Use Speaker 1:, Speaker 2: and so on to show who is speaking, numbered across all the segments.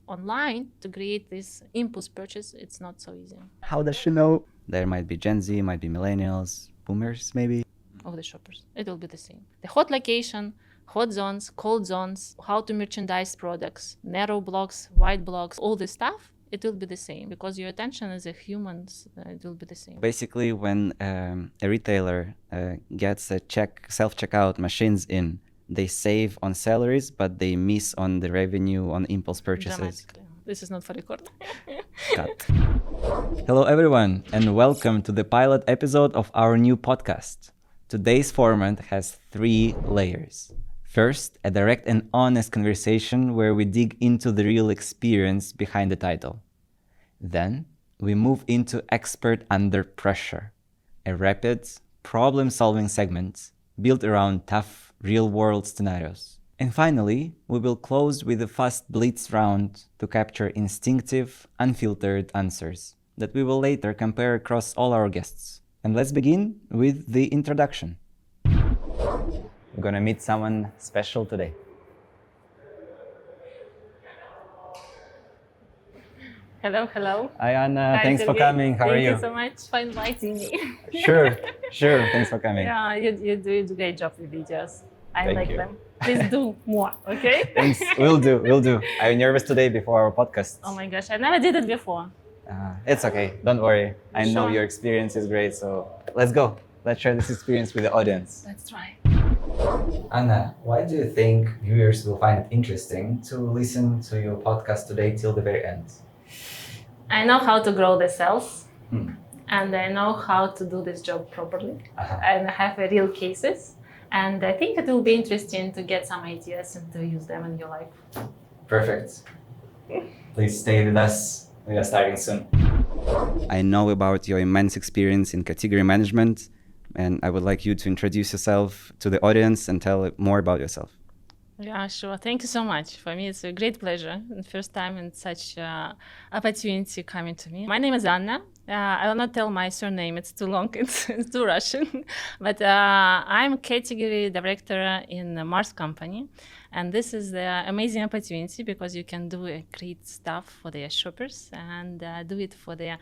Speaker 1: online to create this impulse purchase, it's not so easy.
Speaker 2: How does she know? There might be Gen Z, might be millennials, boomers maybe.
Speaker 1: Of the shoppers, it will be the same. The hot location, hot zones, cold zones, how to merchandise products, narrow blocks, wide blocks, all this stuff, it will be the same because your attention as a human, it will be the same.
Speaker 2: Basically, when a retailer gets a self-checkout machines in, they save on salaries, but they miss on the revenue on impulse purchases.
Speaker 1: Dramatically. This is not for record.
Speaker 2: Cut. Hello, everyone, and welcome to the pilot episode of our new podcast. Today's format has 3 layers. First, a direct and honest conversation where we dig into the real experience behind the title. Then, we move into Expert Under Pressure, a rapid, problem-solving segment built around tough, real-world scenarios. And finally, we will close with a fast blitz round to capture instinctive, unfiltered answers that we will later compare across all our guests. And let's begin with the introduction. We're gonna meet someone special today.
Speaker 1: Hello, hello.
Speaker 2: Hi Anna,
Speaker 1: Hi,
Speaker 2: thanks for
Speaker 1: Sergey.
Speaker 2: coming. How are you?
Speaker 1: Thank you so much for inviting me.
Speaker 2: Sure, thanks for coming.
Speaker 1: Yeah, you do a great job with videos. I
Speaker 2: Thank
Speaker 1: like
Speaker 2: you.
Speaker 1: them. Please do more, okay?
Speaker 2: Thanks, we'll do. I'm nervous today before our podcast.
Speaker 1: Oh my gosh, I never did it before.
Speaker 2: It's okay, don't worry. I know
Speaker 1: Sure.
Speaker 2: your experience is great, so let's go. Let's share this experience with the audience.
Speaker 1: Let's try.
Speaker 2: Anna, why do you think viewers will find it interesting to listen to your podcast today till the very end?
Speaker 1: I know how to grow the sales,
Speaker 2: Hmm.
Speaker 1: and I know how to do this job properly.
Speaker 2: Uh-huh.
Speaker 1: And I have real cases. And I think it will be interesting to get some ideas and to use them in your life.
Speaker 2: Perfect. Please stay with us. We are starting soon. I know about your immense experience in category management, and I would like you to introduce yourself to the audience and tell more about yourself.
Speaker 1: Yeah, sure. Thank you so much. For me, it's a great pleasure. The first time in such opportunity coming to me. My name is Anna. I will not tell my surname. It's too long. It's too Russian. But I'm category director in the Mars company. And this is the amazing opportunity because you can do great stuff for their shoppers and do it for their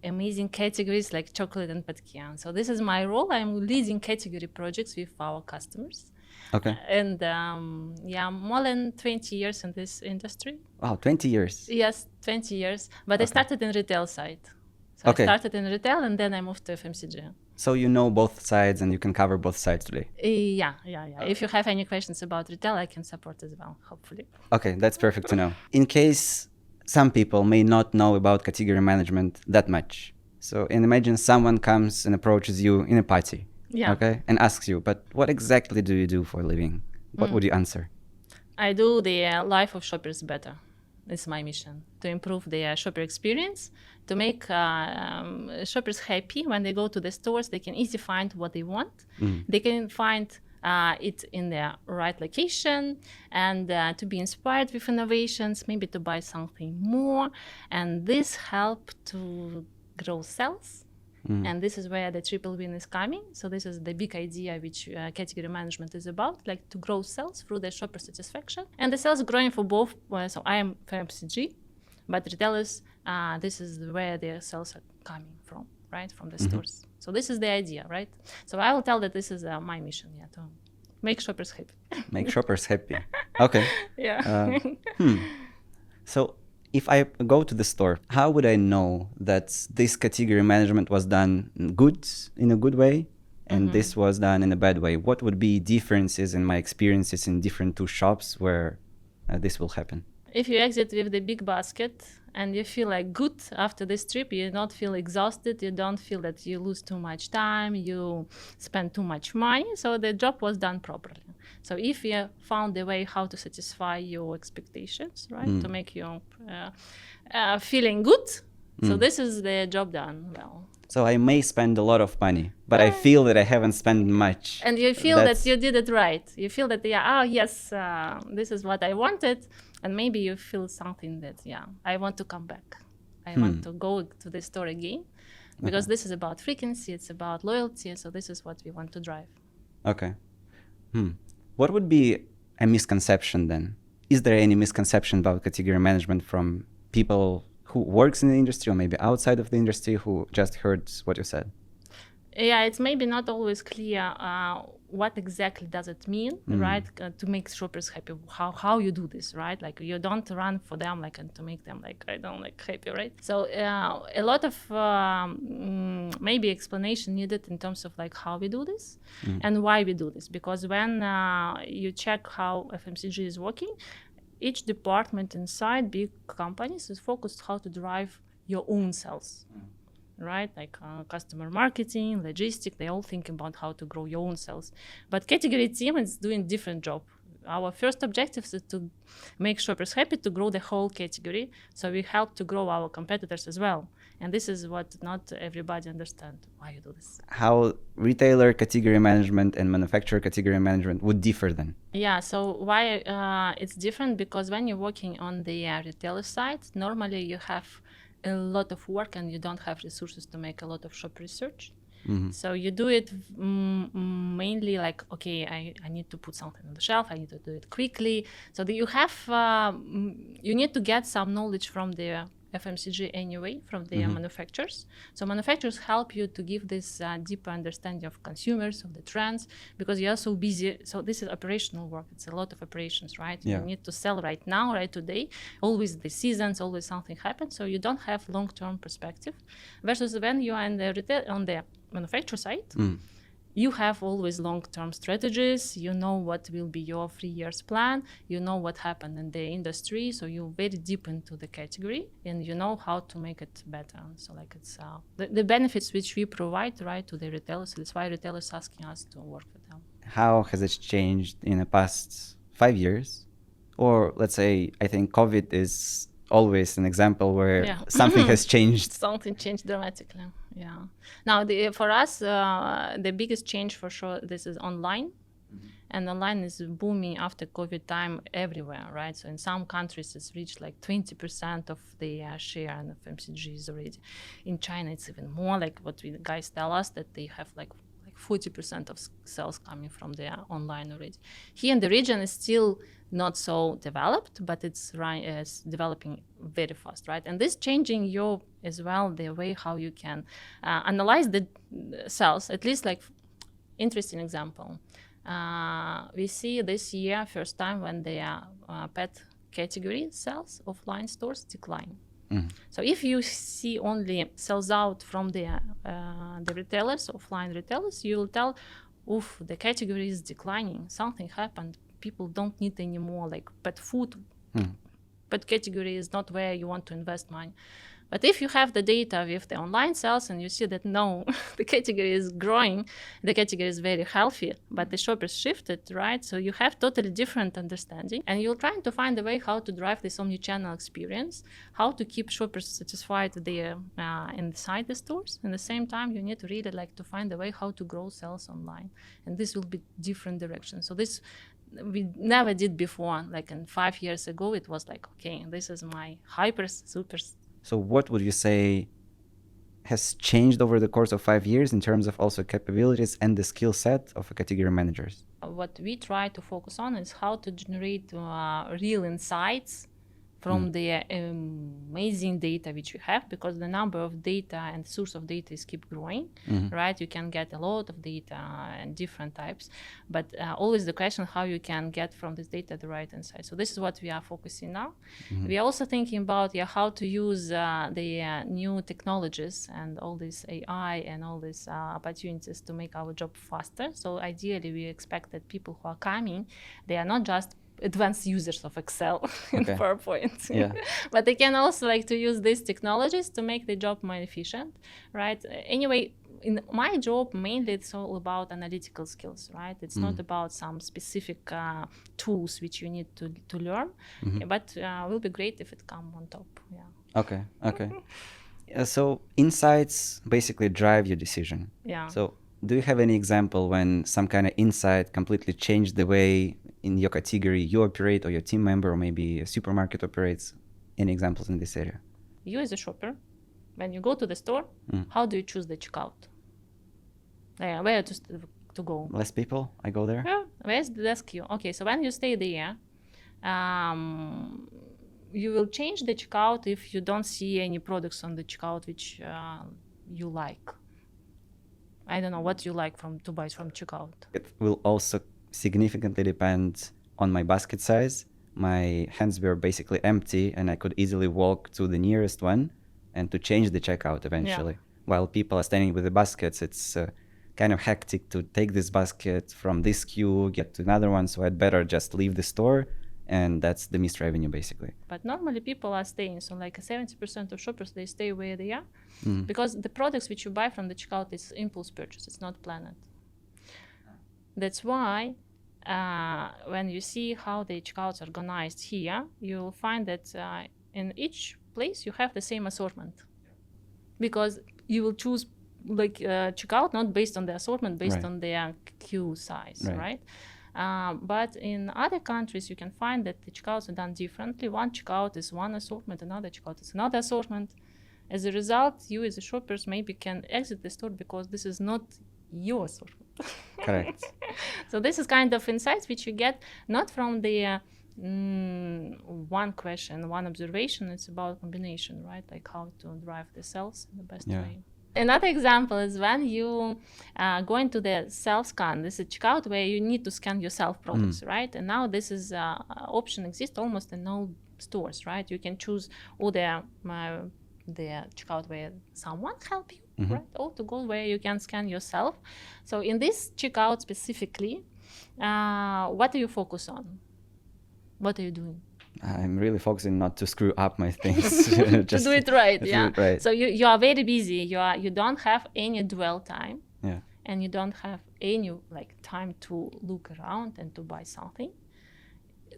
Speaker 1: amazing categories like chocolate and petkian. So this is my role. I'm leading category projects with our customers.
Speaker 2: Okay.
Speaker 1: And more than 20 years in this industry.
Speaker 2: Wow, 20 years.
Speaker 1: Yes, 20 years. But I started in retail side. So
Speaker 2: Okay.
Speaker 1: I started in retail and then I moved to FMCG.
Speaker 2: So you know both sides and you can cover both sides today.
Speaker 1: Yeah. If you have any questions about retail, I can support as well, hopefully.
Speaker 2: Okay, that's perfect to know. In case some people may not know about category management that much. So imagine someone comes and approaches you in a party.
Speaker 1: Yeah.
Speaker 2: Okay, and asks you, but what exactly do you do for a living? What would you answer?
Speaker 1: I do the life of shoppers better. It's my mission, to improve their shopper experience, to make shoppers happy when they go to the stores. They can easily find what they want. They can find it in their right location and to be inspired with innovations, maybe to buy something more. And this helps to grow sales. And this is where the triple win is coming. So this is the big idea which category management is about, like to grow sales through the shopper satisfaction. And the sales growing for both. So I am FMCG, but retailers, this is where their sales are coming from, right? From the stores. So this is the idea, right? So I will tell that this is my mission, to make shoppers happy.
Speaker 2: Make shoppers happy. Okay.
Speaker 1: Yeah.
Speaker 2: So if I go to the store, how would I know that this category management was done good, in a good way, and this was done in a bad way? What would be differences in my experiences in different 2 shops where this will happen?
Speaker 1: If you exit with the big basket and you feel like good after this trip, you don't feel exhausted, you don't feel that you lose too much time, you spend too much money, so the job was done properly. So if you found a way how to satisfy your expectations, right, to make you feeling good, so this is the job done well.
Speaker 2: So I may spend a lot of money, but I feel that I haven't spent much.
Speaker 1: And you feel that you did it right. You feel that, this is what I wanted. And maybe you feel something that, I want to come back. I want to go to the store again. Because this is about frequency, it's about loyalty. So this is what we want to drive.
Speaker 2: Okay. What would be a misconception then? is there any misconception about category management from people who works in the industry or maybe outside of the industry who just heard what you said?
Speaker 1: Yeah, it's maybe not always clear what exactly does it mean, right? To make shoppers happy, how you do this, right? Like you don't run for them like and to make them like I don't like happy, right? So a lot of maybe explanation needed in terms of like how we do this and why we do this. Because when you check how FMCG is working, each department inside big companies is focused how to drive your own sales. Right, like customer marketing, logistics, they all think about how to grow your own sales. But category team is doing different job. Our first objective is to make shoppers happy, to grow the whole category. So we help to grow our competitors as well. And this is what not everybody understand why you do this.
Speaker 2: How retailer category management and manufacturer category management would differ then?
Speaker 1: Yeah, so why it's different? Because when you're working on the retailer side, normally you have a lot of work and you don't have resources to make a lot of shop research. So you do it mainly like, okay, I need to put something on the shelf, I need to do it quickly. So you have, you need to get some knowledge from the FMCG anyway, from the manufacturers. So manufacturers help you to give this deeper understanding of consumers, of the trends, because you're so busy. So this is operational work. It's a lot of operations, right?
Speaker 2: Yeah.
Speaker 1: You need to sell right now, right today. Always the seasons, always something happens. So you don't have long-term perspective. Versus when you are in the retail, on the manufacturer side, you have always long-term strategies. You know what will be your 3 years plan. You know what happened in the industry. So you're very deep into the category and you know how to make it better. So like it's the benefits which we provide, right, to the retailers. That's why retailers asking us to work with them.
Speaker 2: How has it changed in the past 5 years? Or let's say, I think COVID is always an example where something has changed.
Speaker 1: Something changed dramatically. Yeah. Now, for us, the biggest change for sure, this is online. And online is booming after COVID time everywhere, right? So in some countries, it's reached like 20% of the share in FMCGs already. In China, it's even more, like what the guys tell us, that they have like 40% of sales coming from the online already. Here in the region, is still not so developed, but it's developing very fast, right? And this changing your as well the way how you can analyze the sales. At least like interesting example, we see this year first time when the pet category sales offline stores decline. So if you see only sales out from the retailers, offline retailers, you will tell, oof, the category is declining. Something happened. People don't need anymore like pet food. Pet category is not where you want to invest money. But if you have the data with the online sales and you see that no, the category is growing, the category is very healthy, but the shoppers shifted, right? So you have totally different understanding and you're trying to find a way how to drive this omni-channel experience, how to keep shoppers satisfied there inside the stores. At the same time, you need to really like to find a way how to grow sales online. And this will be different directions. So this we never did before. Like in 5 years ago, it was like, okay, this is my super.
Speaker 2: So what would you say has changed over the course of 5 years in terms of also capabilities and the skill set of category managers?
Speaker 1: What we try to focus on is how to generate real insights from the amazing data which we have, because the number of data and source of data is keep growing, right? You can get a lot of data and different types, but always the question how you can get from this data the right insight. So this is what we are focusing now. We are also thinking about how to use the new technologies and all this AI and all these opportunities to make our job faster. So ideally we expect that people who are coming, they are not just advanced users of Excel and PowerPoint. But they can also like to use these technologies to make the job more efficient, right? Anyway, in my job, mainly it's all about analytical skills, right? It's not about some specific tools which you need to learn, but it will be great if it come on top.
Speaker 2: Okay. So insights basically drive your decision. So do you have any example when some kind of insight completely changed the way in your category you operate, or your team member, or maybe a supermarket operates? Any examples in this area?
Speaker 1: You as a shopper, when you go to the store, how do you choose the checkout? Where to go?
Speaker 2: Less people, I go there.
Speaker 1: Where's the desk queue? Okay, so when you stay there, You will change the checkout if you don't see any products on the checkout which you like. I don't know what you like to buy from checkout.
Speaker 2: It will also significantly depend on my basket size. My hands were basically empty, and I could easily walk to the nearest one and to change the checkout eventually. While people are standing with the baskets, it's kind of hectic to take this basket from this queue, get to another one, so I'd better just leave the store, and that's the missed revenue basically.
Speaker 1: But normally people are staying, so like 70% of shoppers, they stay where they are, because the products which you buy from the checkout is impulse purchase, it's not planned. That's why when you see how the checkouts are organized here, you'll find that in each place you have the same assortment, because you will choose like checkout not based on the assortment, based on their queue size, right? But in other countries, you can find that the checkouts are done differently. One checkout is one assortment, another checkout is another assortment. As a result, you as a shoppers maybe can exit the store because this is not your assortment.
Speaker 2: Correct.
Speaker 1: So this is kind of insights which you get not from the one question, one observation. It's about combination, right? Like how to drive the sales in the best way. Another example is when you go into the self-scan. This is a checkout where you need to scan yourself products, right? And now this is option exists almost in all stores, right? You can choose all the checkout where someone help you, right? Or to go where you can scan yourself. So in this checkout specifically, what do you focus on? What are you doing?
Speaker 2: I'm really focusing not to screw up my things.
Speaker 1: Just to do it right,
Speaker 2: do it right.
Speaker 1: So you are very busy. You don't have any dwell time, and you don't have any like time to look around and to buy something.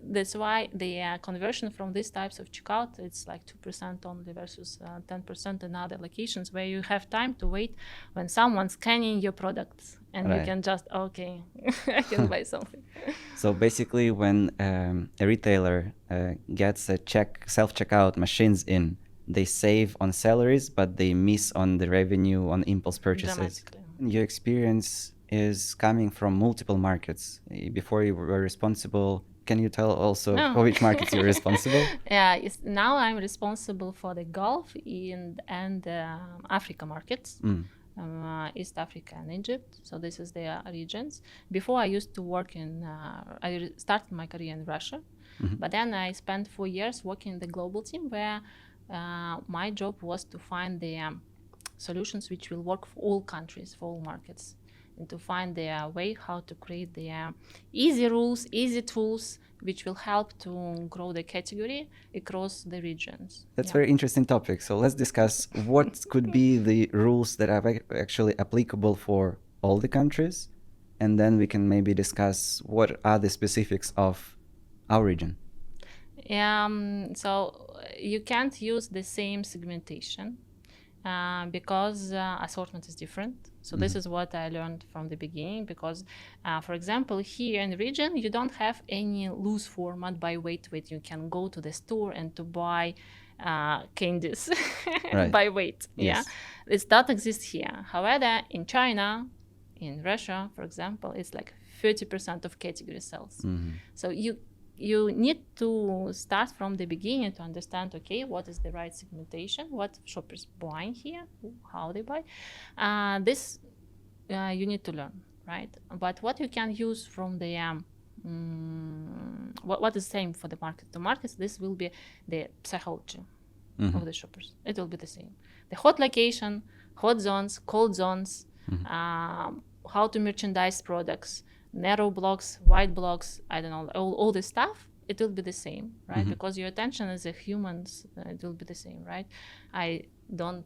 Speaker 1: That's why the conversion from these types of checkout, it's like 2% only versus 10% in other locations where you have time to wait when someone's scanning your products, and you can just, okay, I can buy something.
Speaker 2: So basically when a retailer gets a self-checkout machines in, they save on salaries, but they miss on the revenue on impulse purchases. Your experience is coming from multiple markets. Before you were responsible, can you tell also for which markets you're responsible?
Speaker 1: Now I'm responsible for the Gulf and Africa markets, East Africa and Egypt. So this is the regions. Before I used to work I started my career in Russia, but then I spent 4 years working in the global team where my job was to find the solutions which will work for all countries, for all markets, and to find the way how to create the easy rules, easy tools, which will help to grow the category across the regions.
Speaker 2: That's very interesting topic. So let's discuss what could be the rules that are actually applicable for all the countries, and then we can maybe discuss what are the specifics of our region.
Speaker 1: So you can't use the same segmentation because assortment is different. So this is what I learned from the beginning, because, for example, here in the region, you don't have any loose format by weight. You can go to the store and to buy candies by weight.
Speaker 2: Yes.
Speaker 1: It does exist here. However, in China, in Russia, for example, it's like 30% of category sales. So you need to start from the beginning to understand, okay, what is the right segmentation, what shoppers buying here, how they buy. This you need to learn, right? But what you can use from the what is same for the market to markets, this will be the psychology of the shoppers. It will be the same. The hot location, hot zones, cold zones, how to merchandise products, narrow blocks, wide blocks, I don't know, all this stuff, it will be the same, right? Because your attention as a human, it will be the same, right? I don't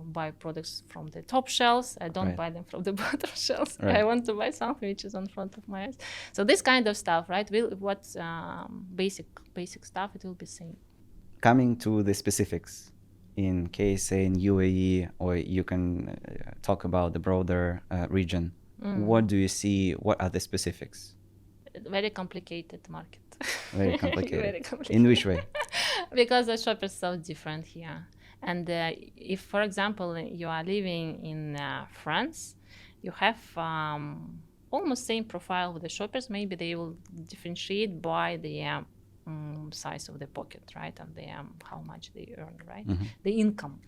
Speaker 1: buy products from the top shelves. I don't buy them from the bottom shelves. I want to buy something which is on front of my eyes. So this kind of stuff, right? What's basic stuff, it will be same.
Speaker 2: Coming to the specifics, in case say in UAE, or you can talk about the broader region, what do you see? What are the specifics?
Speaker 1: Very complicated market.
Speaker 2: Very complicated.
Speaker 1: Very complicated.
Speaker 2: In which way?
Speaker 1: Because the shoppers are so different here. And if, for example, you are living in France, you have almost same profile with the shoppers. Maybe they will differentiate by the size of the pocket, right, and how much they earn, right, the income.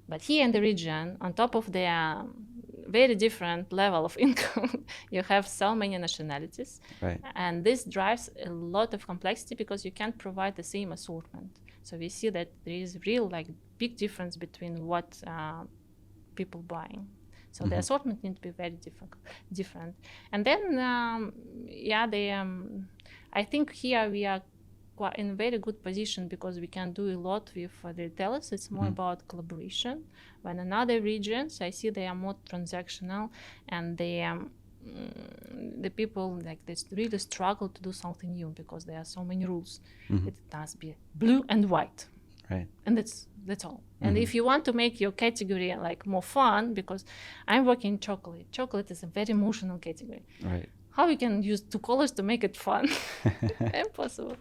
Speaker 1: But here in the region, on top of the very different level of income, you have so many nationalities,
Speaker 2: Right.
Speaker 1: and this drives a lot of complexity because you can't provide the same assortment. So we see that there is real big difference between what people buying. So the assortment needs to be very different. And then, I think here we are quite in a very good position because we can do a lot with the retailers. It's more about collaboration. When in other regions, I see they are more transactional, and the people they really struggle to do something new because there are so many rules. It must be blue and white.
Speaker 2: Right.
Speaker 1: And that's all. And if you want to make your category more fun, because I'm working in chocolate is a very emotional category.
Speaker 2: Right.
Speaker 1: How you can use two colors to make it fun? Impossible.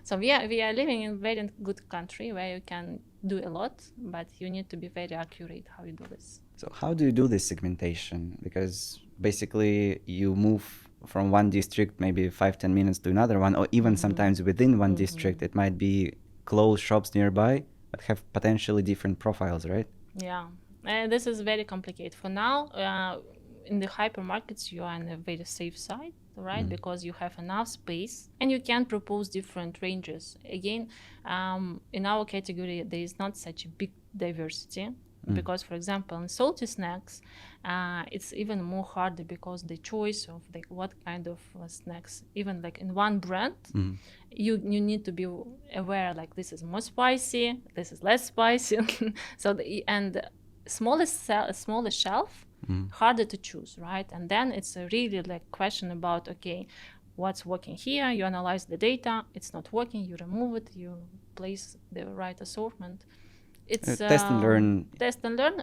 Speaker 1: So we are living in a very good country where you can do a lot, but you need to be very accurate how you do this.
Speaker 2: So how do you do this segmentation? Because basically you move from one district maybe 5-10 minutes to another one, or even sometimes within one district it might be close shops nearby but have potentially different profiles, right?
Speaker 1: Yeah, this is very complicated. For now, in the hypermarkets, you are on a very safe side, right? Because you have enough space and you can propose different ranges. Again, in our category, there is not such a big diversity. Because, for example, in salty snacks, it's even more harder because the choice of what kind of snacks, even in one brand, you need to be aware this is more spicy, this is less spicy. So smaller shelf, harder to choose, right? And then it's a really question about, okay, what's working here? You analyze the data, it's not working, you remove it, you place the right assortment. It's
Speaker 2: test and learn,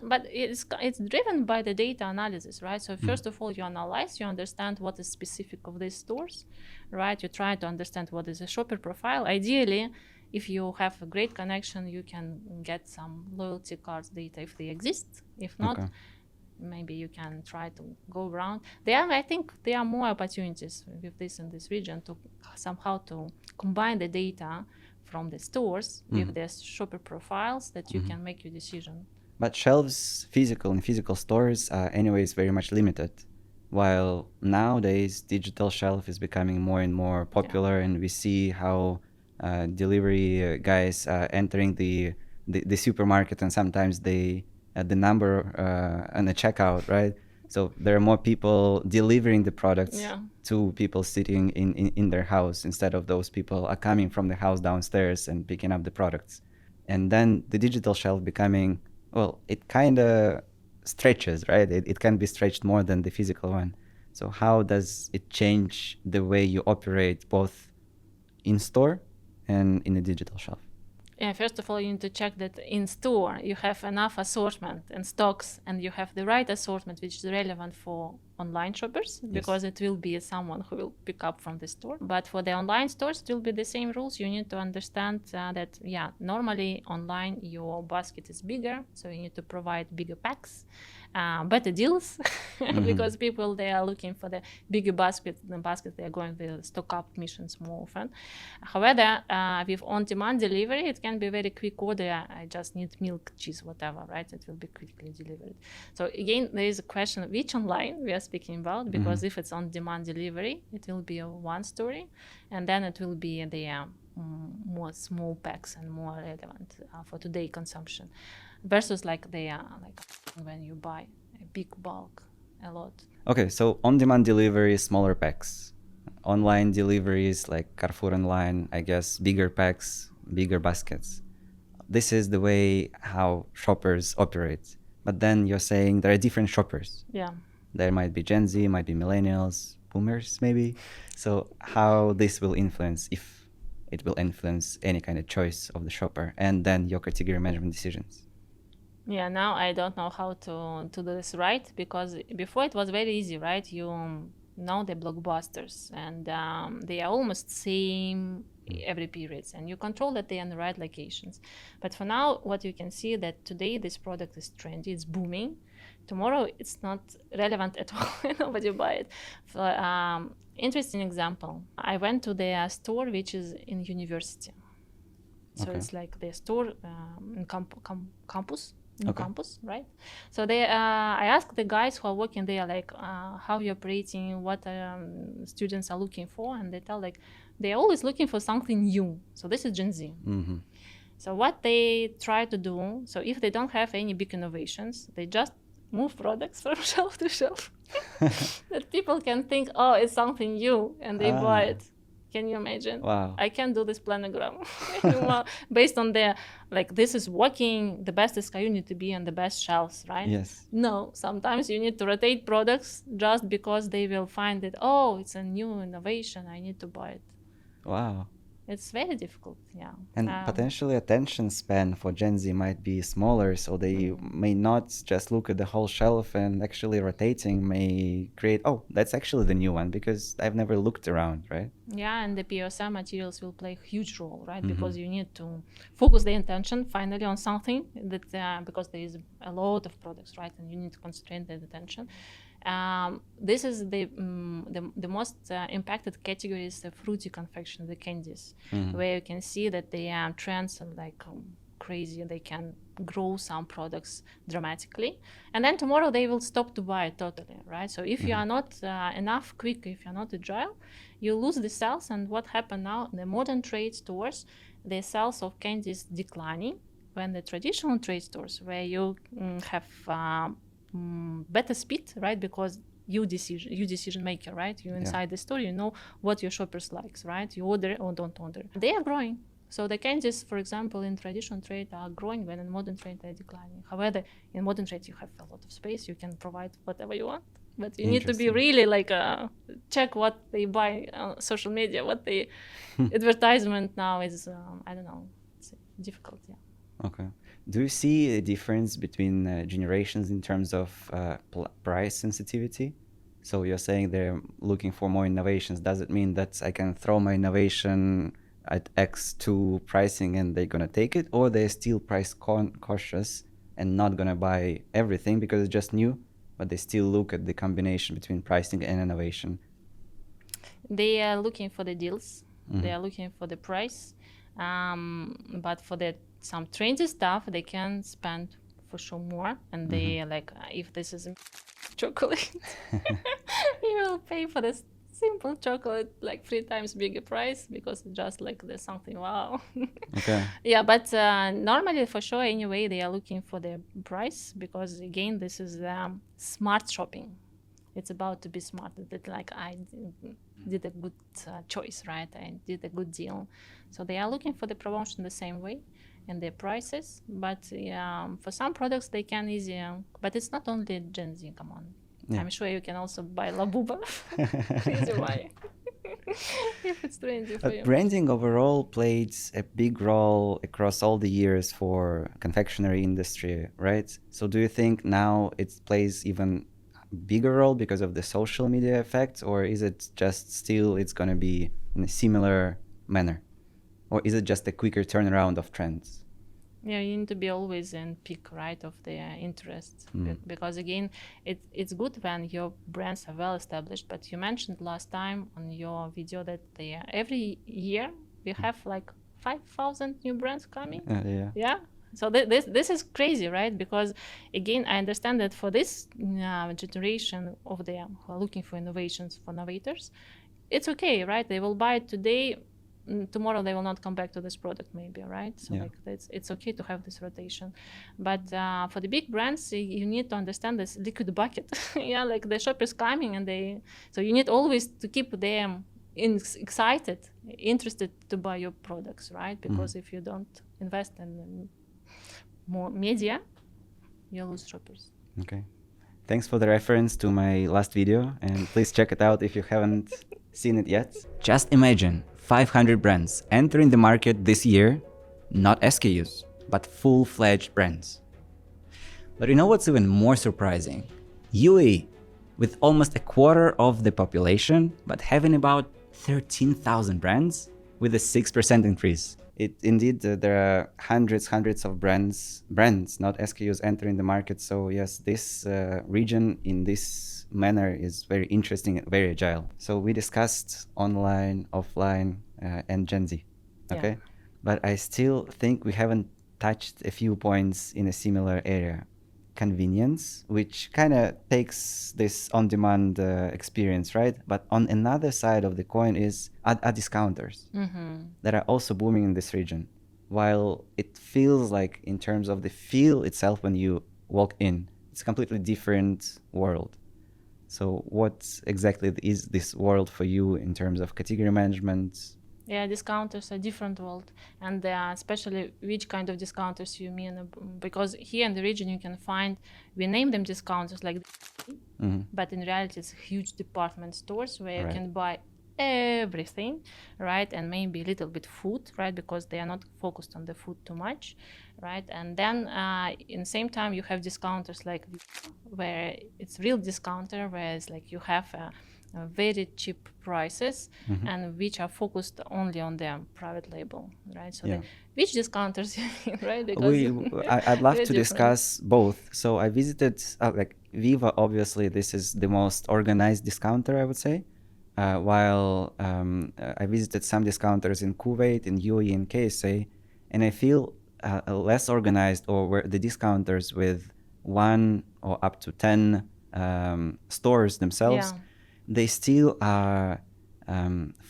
Speaker 1: but it's driven by the data analysis, right? So first of all, you analyze, you understand what is specific of these stores, right? You try to understand what is a shopper profile. Ideally, if you have a great connection, you can get some loyalty cards data if they exist. If not, maybe you can try to go around. I think there are more opportunities with this in this region to somehow to combine the data from the stores with their shopper profiles that you can make your decision.
Speaker 2: But shelves in physical stores are anyways very much limited, while nowadays digital shelf is becoming more and more popular, and we see how delivery guys are entering the supermarket, and sometimes the number and the checkout, right? So there are more people delivering the products to people sitting in their house, instead of those people are coming from the house downstairs and picking up the products. And then the digital shelf becoming, well, it kind of stretches, right? It can be stretched more than the physical one. So how does it change the way you operate both in store and in the digital shelf?
Speaker 1: Yeah, first of all, you need to check that in store you have enough assortment and stocks, and you have the right assortment which is relevant for online shoppers, because it will be someone who will pick up from the store. But for the online stores, it will be the same rules. You need to understand that, normally online your basket is bigger, so you need to provide bigger packs, better deals, because people, they are looking for the bigger basket. They are going the stock up missions more often. However, with on-demand delivery, it can be very quick order. I just need milk, cheese, whatever, right? It will be quickly delivered. So again, there is a question of which online we are speaking about, because if it's on-demand delivery, it will be one story, and then it will be the more small packs and more relevant for today consumption, versus when you buy a big bulk, a lot.
Speaker 2: Okay, so on-demand delivery, smaller packs. Online deliveries like Carrefour online, I guess, bigger packs, bigger baskets. This is the way how shoppers operate. But then you're saying there are different shoppers.
Speaker 1: Yeah.
Speaker 2: There might be Gen Z, might be millennials, boomers maybe. So how this will influence, if it will influence any kind of choice of the shopper, and then your category management decisions?
Speaker 1: Yeah, now I don't know how to do this right, because before it was very easy, right? You know the blockbusters, and they are almost same every periods, and you control that they are in the right locations. But for now, what you can see that today this product is trendy, it's booming. Tomorrow, it's not relevant at all. Nobody buy it. Interesting example. I went to the store which is in university. So
Speaker 2: Okay.
Speaker 1: it's like the store in campus. In
Speaker 2: Okay.
Speaker 1: campus, right? So I asked the guys who are working there, like, how you're operating, what students are looking for, and they tell like they're always looking for something new. So this is Gen Z.
Speaker 2: Mm-hmm.
Speaker 1: So what they try to do, so if they don't have any big innovations, they just move products from shelf to shelf that people can think, oh, it's something new, and they buy it. Can you imagine?
Speaker 2: Wow.
Speaker 1: I can't do this planogram anymore based on the, like, this is working, the best SKU need to be on the best shelves, right?
Speaker 2: Yes.
Speaker 1: No, sometimes you need to rotate products just because they will find it, oh, it's a new innovation, I need to buy it.
Speaker 2: Wow.
Speaker 1: It's very difficult, yeah.
Speaker 2: And potentially attention span for Gen Z might be smaller, so they may not just look at the whole shelf, and actually rotating may create, oh, that's actually the new one because I've never looked around, right?
Speaker 1: Yeah, and the POSM materials will play a huge role, right? Because you need to focus the attention finally on something that because there is a lot of products, right? And you need to concentrate the attention. This is the most impacted category is the fruity confection, the candies, where you can see that the trends are like crazy. They can grow some products dramatically, and then tomorrow they will stop to buy it totally, right? So if you are not enough quick, if you're not agile, you lose the sales. And what happened now? The modern trade stores, the sales of candies declining, when the traditional trade stores, where you have better speed, right? Because you decision maker, right? You inside the store, you know what your shoppers likes, right? You order or don't order. They are growing. So the candies, for example, in traditional trade are growing, when in modern trade they're declining. However, in modern trade you have a lot of space. You can provide whatever you want, but you need to be really like check what they buy on social media, what the advertisement now is. I don't know. It's difficult. Yeah.
Speaker 2: Okay. Do you see a difference between generations in terms of price sensitivity? So you're saying they're looking for more innovations. Does it mean that I can throw my innovation at X2 pricing and they're going to take it? Or they're still price cautious and not going to buy everything because it's just new, but they still look at the combination between pricing and innovation?
Speaker 1: They are looking for the deals. They are looking for the price. But for some trendy stuff, they can spend for sure more. And they like, if this is chocolate, you will pay for this simple chocolate like 3 times bigger price, because it's just like there's something wow.
Speaker 2: Okay.
Speaker 1: Yeah, but normally for sure anyway they are looking for the price, because again this is smart shopping. It's about to be smart. That like I did a good choice, right? I did a good deal. So they are looking for the promotion the same way and their prices. But for some products they can easier. But it's not only Gen Z. Come on, I'm sure you can also buy La Buba. Crazy money. If it's trendy for you.
Speaker 2: Branding overall played a big role across all the years for confectionery industry, right? So do you think now it plays even bigger role because of the social media effect, or is it just still it's going to be in a similar manner, or is it just a quicker turnaround of trends?
Speaker 1: Yeah, you need to be always in peak, right, of the interest, because again it's good when your brands are well established. But you mentioned last time on your video that every year we have like 5,000 new brands coming. Yeah. So this is crazy, right? Because again, I understand that for this generation of them who are looking for innovations, for innovators, it's okay, right? They will buy it today, tomorrow they will not come back to this product maybe, right? So like it's okay to have this rotation. But for the big brands, you need to understand this liquid bucket. Yeah, like the shop is coming and so you need always to keep them excited, interested to buy your products, right? Because if you don't invest in more media, you lose shoppers.
Speaker 2: Okay. Thanks for the reference to my last video, and please check it out if you haven't seen it yet. Just imagine 500 brands entering the market this year, not SKUs, but full-fledged brands. But you know what's even more surprising? UAE, with almost a quarter of the population, but having about 13,000 brands with a 6% increase. it indeed there are hundreds of brands, not SKUs entering the market. So yes, this region in this manner is very interesting and very agile. So we discussed online, offline, and Gen Z. Okay,
Speaker 1: Yeah.
Speaker 2: but I still think we haven't touched a few points in a similar area. Convenience, which kind of takes this on-demand experience, right? But on another side of the coin is are discounters that are also booming in this region. While it feels like in terms of the feel itself when you walk in, it's a completely different world. So what exactly is this world for you in terms of category management?
Speaker 1: Yeah, discounters are different world, and especially which kind of discounters you mean, because here in the region you can find, we name them discounters like, but in reality it's huge department stores where you
Speaker 2: Right.
Speaker 1: can buy everything, right, and maybe a little bit food, right, because they are not focused on the food too much, right, and then in the same time you have discounters like where it's real discounter, whereas like you have very cheap prices and which are focused only on their private label, right? So
Speaker 2: Yeah.
Speaker 1: which discounters, right? Because
Speaker 2: I'd love
Speaker 1: they're
Speaker 2: to
Speaker 1: different.
Speaker 2: discuss both. So I visited like Viva. Obviously, this is the most organized discounter, I would say. While I visited some discounters in Kuwait, in UAE, and KSA, and I feel less organized, or where the discounters with 1 or up to 10 stores themselves,
Speaker 1: Yeah.
Speaker 2: they still are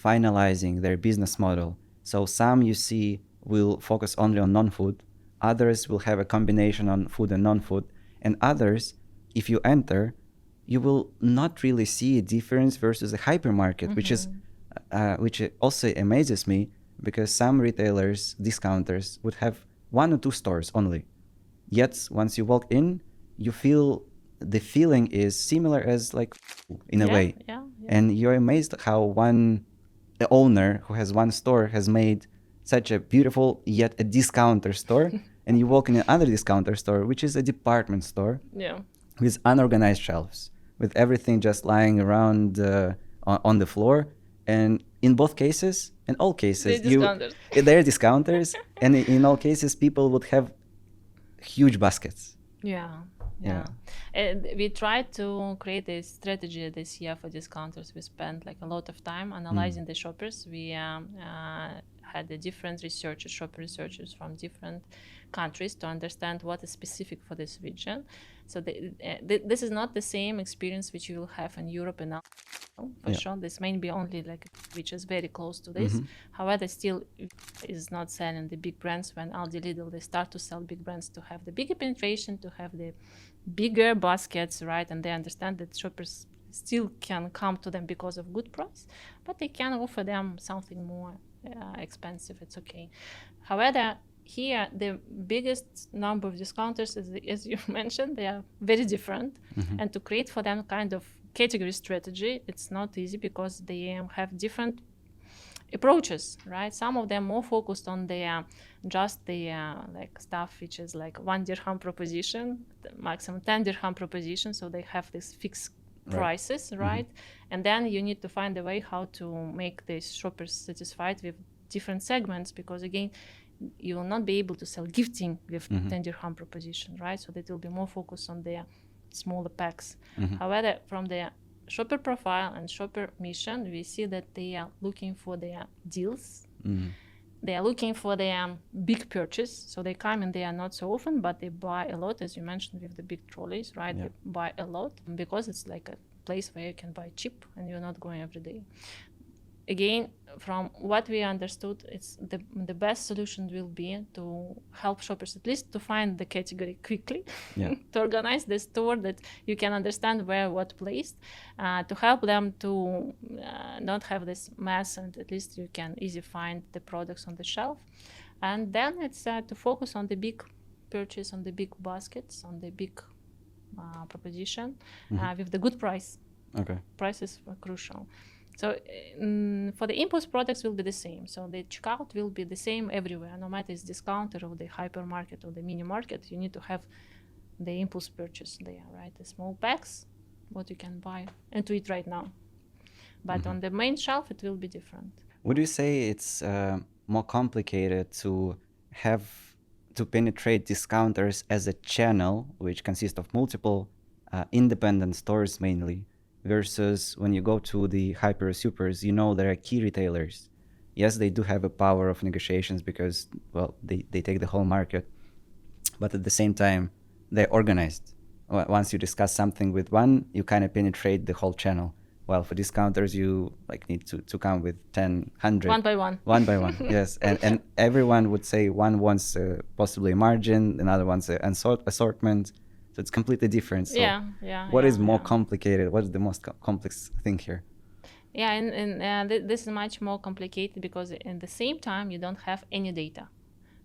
Speaker 2: finalizing their business model. So some you see will focus only on non-food, others will have a combination on food and non-food, and others, if you enter, you will not really see a difference versus a hypermarket, which also amazes me, because some retailers, discounters, would have 1 or 2 stores only. Yet once you walk in, you feel the feeling is similar as like in a way.
Speaker 1: Yeah.
Speaker 2: And you're amazed how the owner who has 1 store has made such a beautiful yet a discounter store. And you walk in another discounter store, which is a department store
Speaker 1: Yeah.
Speaker 2: with unorganized shelves, with everything just lying around on the floor. And in both cases, in all cases,
Speaker 1: They're discounters.
Speaker 2: they're discounters. And in all cases, people would have huge baskets.
Speaker 1: Yeah. And we tried to create a strategy this year for discounters. We spent like a lot of time analyzing the shoppers. We had the different researchers, shopper researchers from different countries to understand what is specific for this region. So this is not the same experience which you will have in Europe and for sure. This may be only like which is very close to this. However, still is not selling the big brands. When Aldi, Lidl, they start to sell big brands to have the bigger penetration, to have the bigger baskets, right? And they understand that shoppers still can come to them because of good price, but they can offer them something more expensive. It's okay. However, here the biggest number of discounters, as you mentioned, they are very different, and to create for them kind of category strategy, it's not easy because they have different approaches, right? Some of them more focused on just the like stuff which is like 1 dirham proposition, maximum 10 dirham proposition, so they have this fixed prices, right? And then you need to find a way how to make the shoppers satisfied with different segments, because again, you will not be able to sell gifting with 10 dirham proposition, right? So that will be more focused on their smaller packs. However, from the shopper profile and shopper mission, we see that they are looking for their deals. They are looking for their big purchase. So they come and they are not so often, but they buy a lot, as you mentioned, with the big trolleys, right? They buy a lot because it's like a place where you can buy cheap and you're not going every day. Again, from what we understood, it's the best solution will be to help shoppers at least to find the category quickly, to organize the store that you can understand where what placed, to help them to not have this mess, and at least you can easily find the products on the shelf. And then it's to focus on the big purchase, on the big baskets, on the big proposition with the good price.
Speaker 2: Okay.
Speaker 1: Prices are crucial. So for the impulse products will be the same. So the checkout will be the same everywhere, no matter it's discounter or the hypermarket or the mini market. You need to have the impulse purchase there, right? The small packs, what you can buy and to eat right now. But on the main shelf, it will be different.
Speaker 2: Would you say it's more complicated to penetrate discounters as a channel, which consists of multiple independent stores mainly, versus when you go to the hyper supers, there are key retailers. Yes, they do have a power of negotiations because, well, they take the whole market, but at the same time, they're organized. Once you discuss something with one, you kind of penetrate the whole channel. While for discounters, you need to come with 10, 100.
Speaker 1: One by one.
Speaker 2: One by one, yes. And everyone would say one wants possibly a margin, another wants an assortment. So it's completely different. So what is more complicated? What is the most complex thing here?
Speaker 1: Yeah, and this is much more complicated because at the same time, you don't have any data.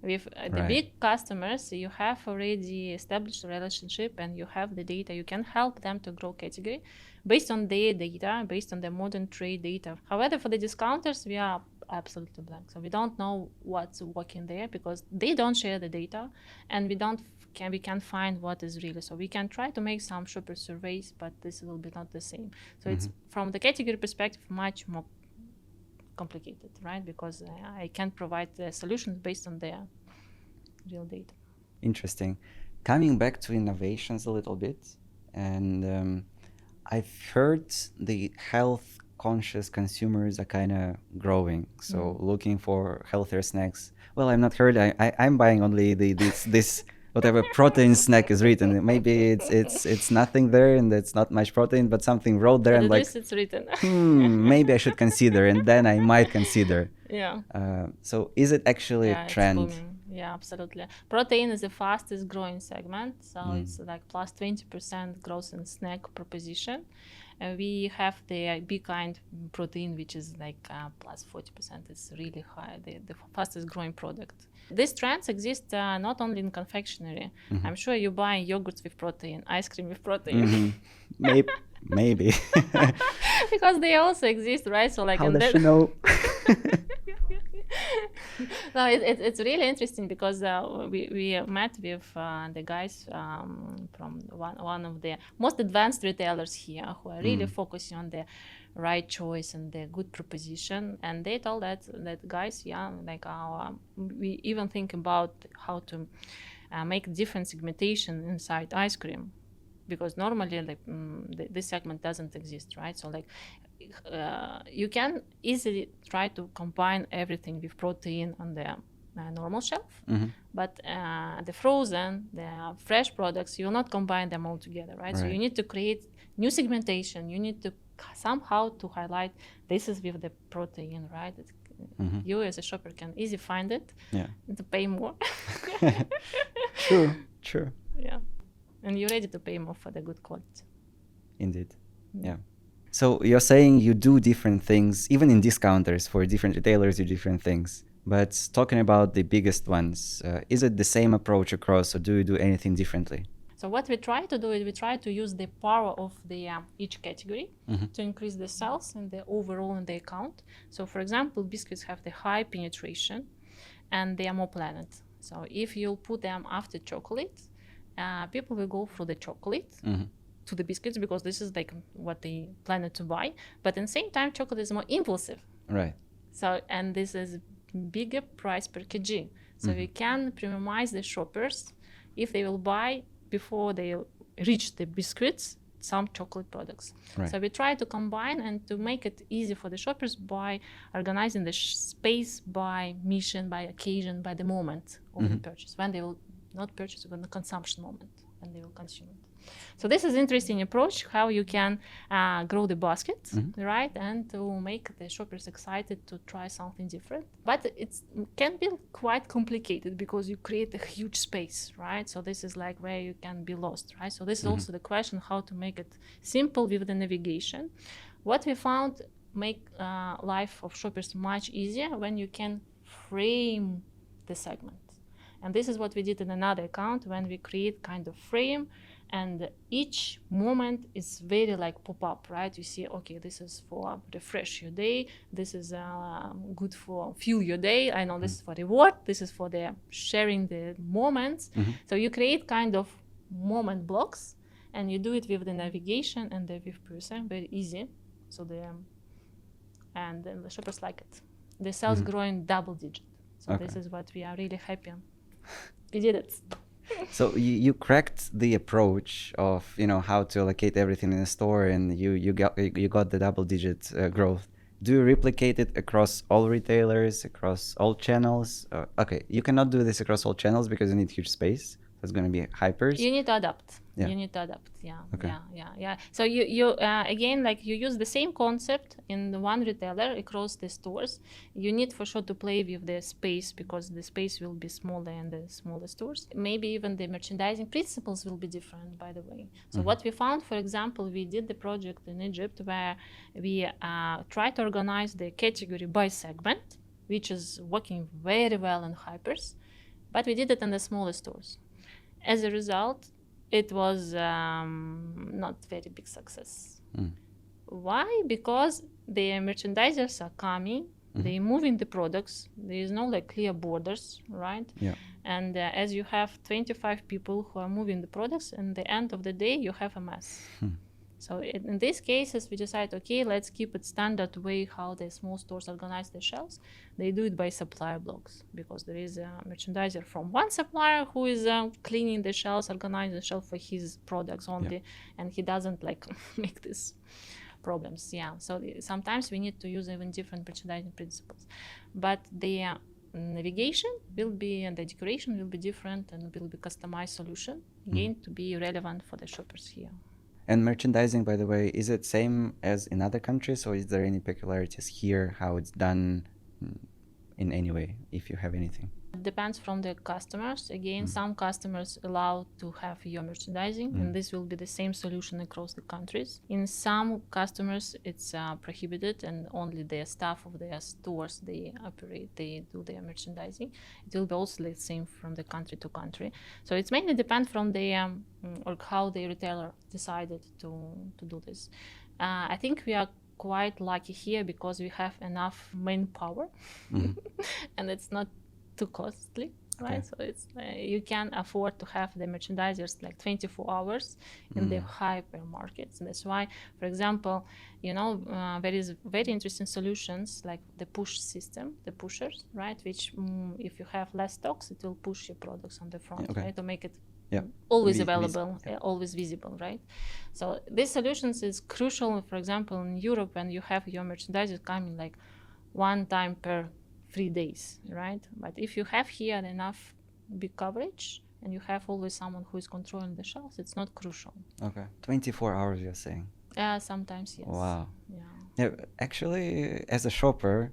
Speaker 1: With the big customers, you have already established a relationship and you have the data. You can help them to grow category based on their data, based on the modern trade data. However, for the discounters, we are absolutely blank. So we don't know what's working there because they don't share the data, and we can't find what is really. So we can try to make some shopper surveys, but this will be not the same. So it's from the category perspective much more complicated, right? Because I can't provide the solutions based on their real data.
Speaker 2: Interesting. Coming back to innovations a little bit, and I've heard the health conscious consumers are kind of growing, so looking for healthier snacks. Well, I'm not heard. I'm buying only this whatever protein snack is written. Maybe it's nothing there and it's not much protein, but something wrote there,
Speaker 1: But
Speaker 2: and
Speaker 1: at
Speaker 2: like
Speaker 1: least it's written.
Speaker 2: Maybe I should consider, and then I might consider.
Speaker 1: Yeah.
Speaker 2: So is it actually a trend?
Speaker 1: It's booming. Yeah, absolutely. Protein is the fastest growing segment, so it's like plus 20% growth in snack proposition. We have the big kind protein, which is like plus 40%. It's really high, the fastest growing product. These trends exist not only in confectionery. I'm sure you buy yogurts with protein, ice cream with protein.
Speaker 2: Maybe.
Speaker 1: Because they also exist, right? So like,
Speaker 2: how does she know?
Speaker 1: No, it's really interesting because we met with the guys from one of the most advanced retailers here who are really focusing on the right choice and the good proposition, and they told that guys, we even think about how to make different segmentation inside ice cream, because normally this segment doesn't exist, right? So like you can easily try to combine everything with protein on the normal shelf, but the frozen, the fresh products, you will not combine them all together, right? So you need to create new segmentation. You need to somehow to highlight this is with the protein, right? You as a shopper can easily find it and to pay more.
Speaker 2: True.
Speaker 1: Yeah. And you're ready to pay more for the good quality.
Speaker 2: Indeed. Yeah. So you're saying you do different things, even in discounters for different retailers, you do different things. But talking about the biggest ones, is it the same approach across, or do you do anything differently?
Speaker 1: So what we try to do is we try to use the power of the each category to increase the sales and the overall in the account. So for example, biscuits have the high penetration and they are more planned. So if you put them after chocolate, people will go for the chocolate to the biscuits because this is like what they planned to buy. But at the same time, chocolate is more impulsive.
Speaker 2: Right.
Speaker 1: So, and this is bigger price per kg. So we can premiumize the shoppers if they will buy before they reach the biscuits, some chocolate products.
Speaker 2: Right.
Speaker 1: So we try to combine and to make it easy for the shoppers by organizing the space by mission, by occasion, by the moment of the purchase, when they will not purchase, when the consumption moment, when they will consume it. So this is interesting approach, how you can grow the basket, right? And to make the shoppers excited to try something different. But it can be quite complicated because you create a huge space, right? So this is like where you can be lost, right? So this is also the question, how to make it simple with the navigation. What we found make life of shoppers much easier when you can frame the segment. And this is what we did in another account when we create kind of frame, and each moment is very like pop up, right? You see, okay, this is for refresh your day, this is good for fuel your day, I know this is for reward, this is for the sharing the moments. So you create kind of moment blocks, and you do it with the navigation and the with person, very easy. So and then the shoppers like it. The sales growing double digit. So this is what we are really happy on. We did it.
Speaker 2: So you cracked the approach of how to allocate everything in a store, and you got the double-digit growth. Do you replicate it across all retailers, across all channels? Okay, you cannot do this across all channels because you need huge space. There's going to be hypers.
Speaker 1: You need to adapt.
Speaker 2: Yeah.
Speaker 1: You need to adapt. Yeah.
Speaker 2: Okay.
Speaker 1: Yeah. So you again, like you use the same concept in the one retailer across the stores. You need for sure to play with the space because the space will be smaller in the smaller stores. Maybe even the merchandising principles will be different, by the way. So what we found, for example, we did the project in Egypt where we tried to organize the category by segment, which is working very well in hypers, but we did it in the smaller stores. As a result, it was not very big success. Why? Because the merchandisers are coming, they moving the products. There is no like clear borders, right?
Speaker 2: Yeah.
Speaker 1: And as you have 25 people who are moving the products, and the end of the day, you have a mess. So in these cases, we decide, okay, let's keep it standard way how the small stores organize their shelves. They do it by supplier blocks because there is a merchandiser from one supplier who is cleaning the shelves, organizing the shelf for his products only, and he doesn't like make these problems. Yeah, so sometimes we need to use even different merchandising principles, but the navigation will be and the decoration will be different and will be customized solution again to be relevant for the shoppers here.
Speaker 2: And merchandising, by the way, is it same as in other countries, or is there any peculiarities here, how it's done in any way, if you have anything?
Speaker 1: It depends from the customers. Again, some customers allow to have your merchandising, and this will be the same solution across the countries. In some customers, it's prohibited, and only the staff of their stores they operate, they do their merchandising. It will be also the same from the country to country. So it's mainly depend from the or how the retailer decided to do this. I think we are quite lucky here because we have enough manpower, and it's not too costly, right? So it's you can afford to have the merchandisers like 24 hours in the hypermarkets. And that's why, for example, there is very interesting solutions like the push system, the pushers, right? Which if you have less stocks, it will push your products on the front, right? To make it always available, always visible, right? So these solutions is crucial, for example, in Europe when you have your merchandisers coming like one time per 3 days, right? But if you have here enough big coverage and you have always someone who is controlling the shelves, it's not crucial.
Speaker 2: Okay, 24 hours you're saying?
Speaker 1: Sometimes, yes.
Speaker 2: Wow. Yeah, actually, as a shopper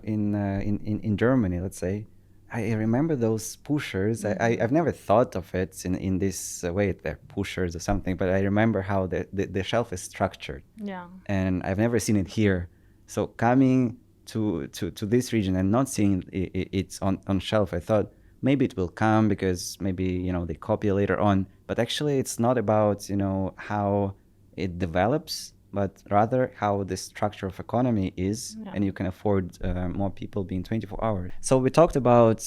Speaker 2: in Germany, let's say, I remember those pushers. I've never thought of it in this way, they're pushers or something, but I remember how the shelf is structured.
Speaker 1: Yeah.
Speaker 2: And I've never seen it here. So coming to this region and not seeing it's on shelf, I thought maybe it will come because maybe they copy later on, but actually it's not about how it develops, but rather how the structure of economy is, and you can afford more people being 24 hours. So we talked about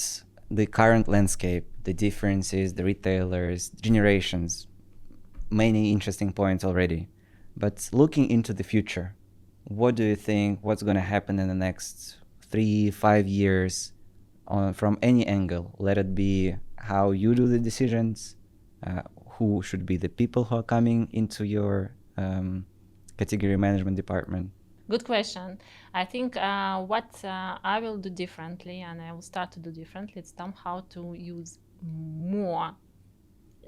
Speaker 2: the current landscape, the differences, the retailers, generations, many interesting points already, but looking into the future, what do you think, what's going to happen in the next 3-5 years from any angle? Let it be how you do the decisions, who should be the people who are coming into your category management department?
Speaker 1: Good question. I think what I will do differently, and I will start to do differently, it's somehow to use more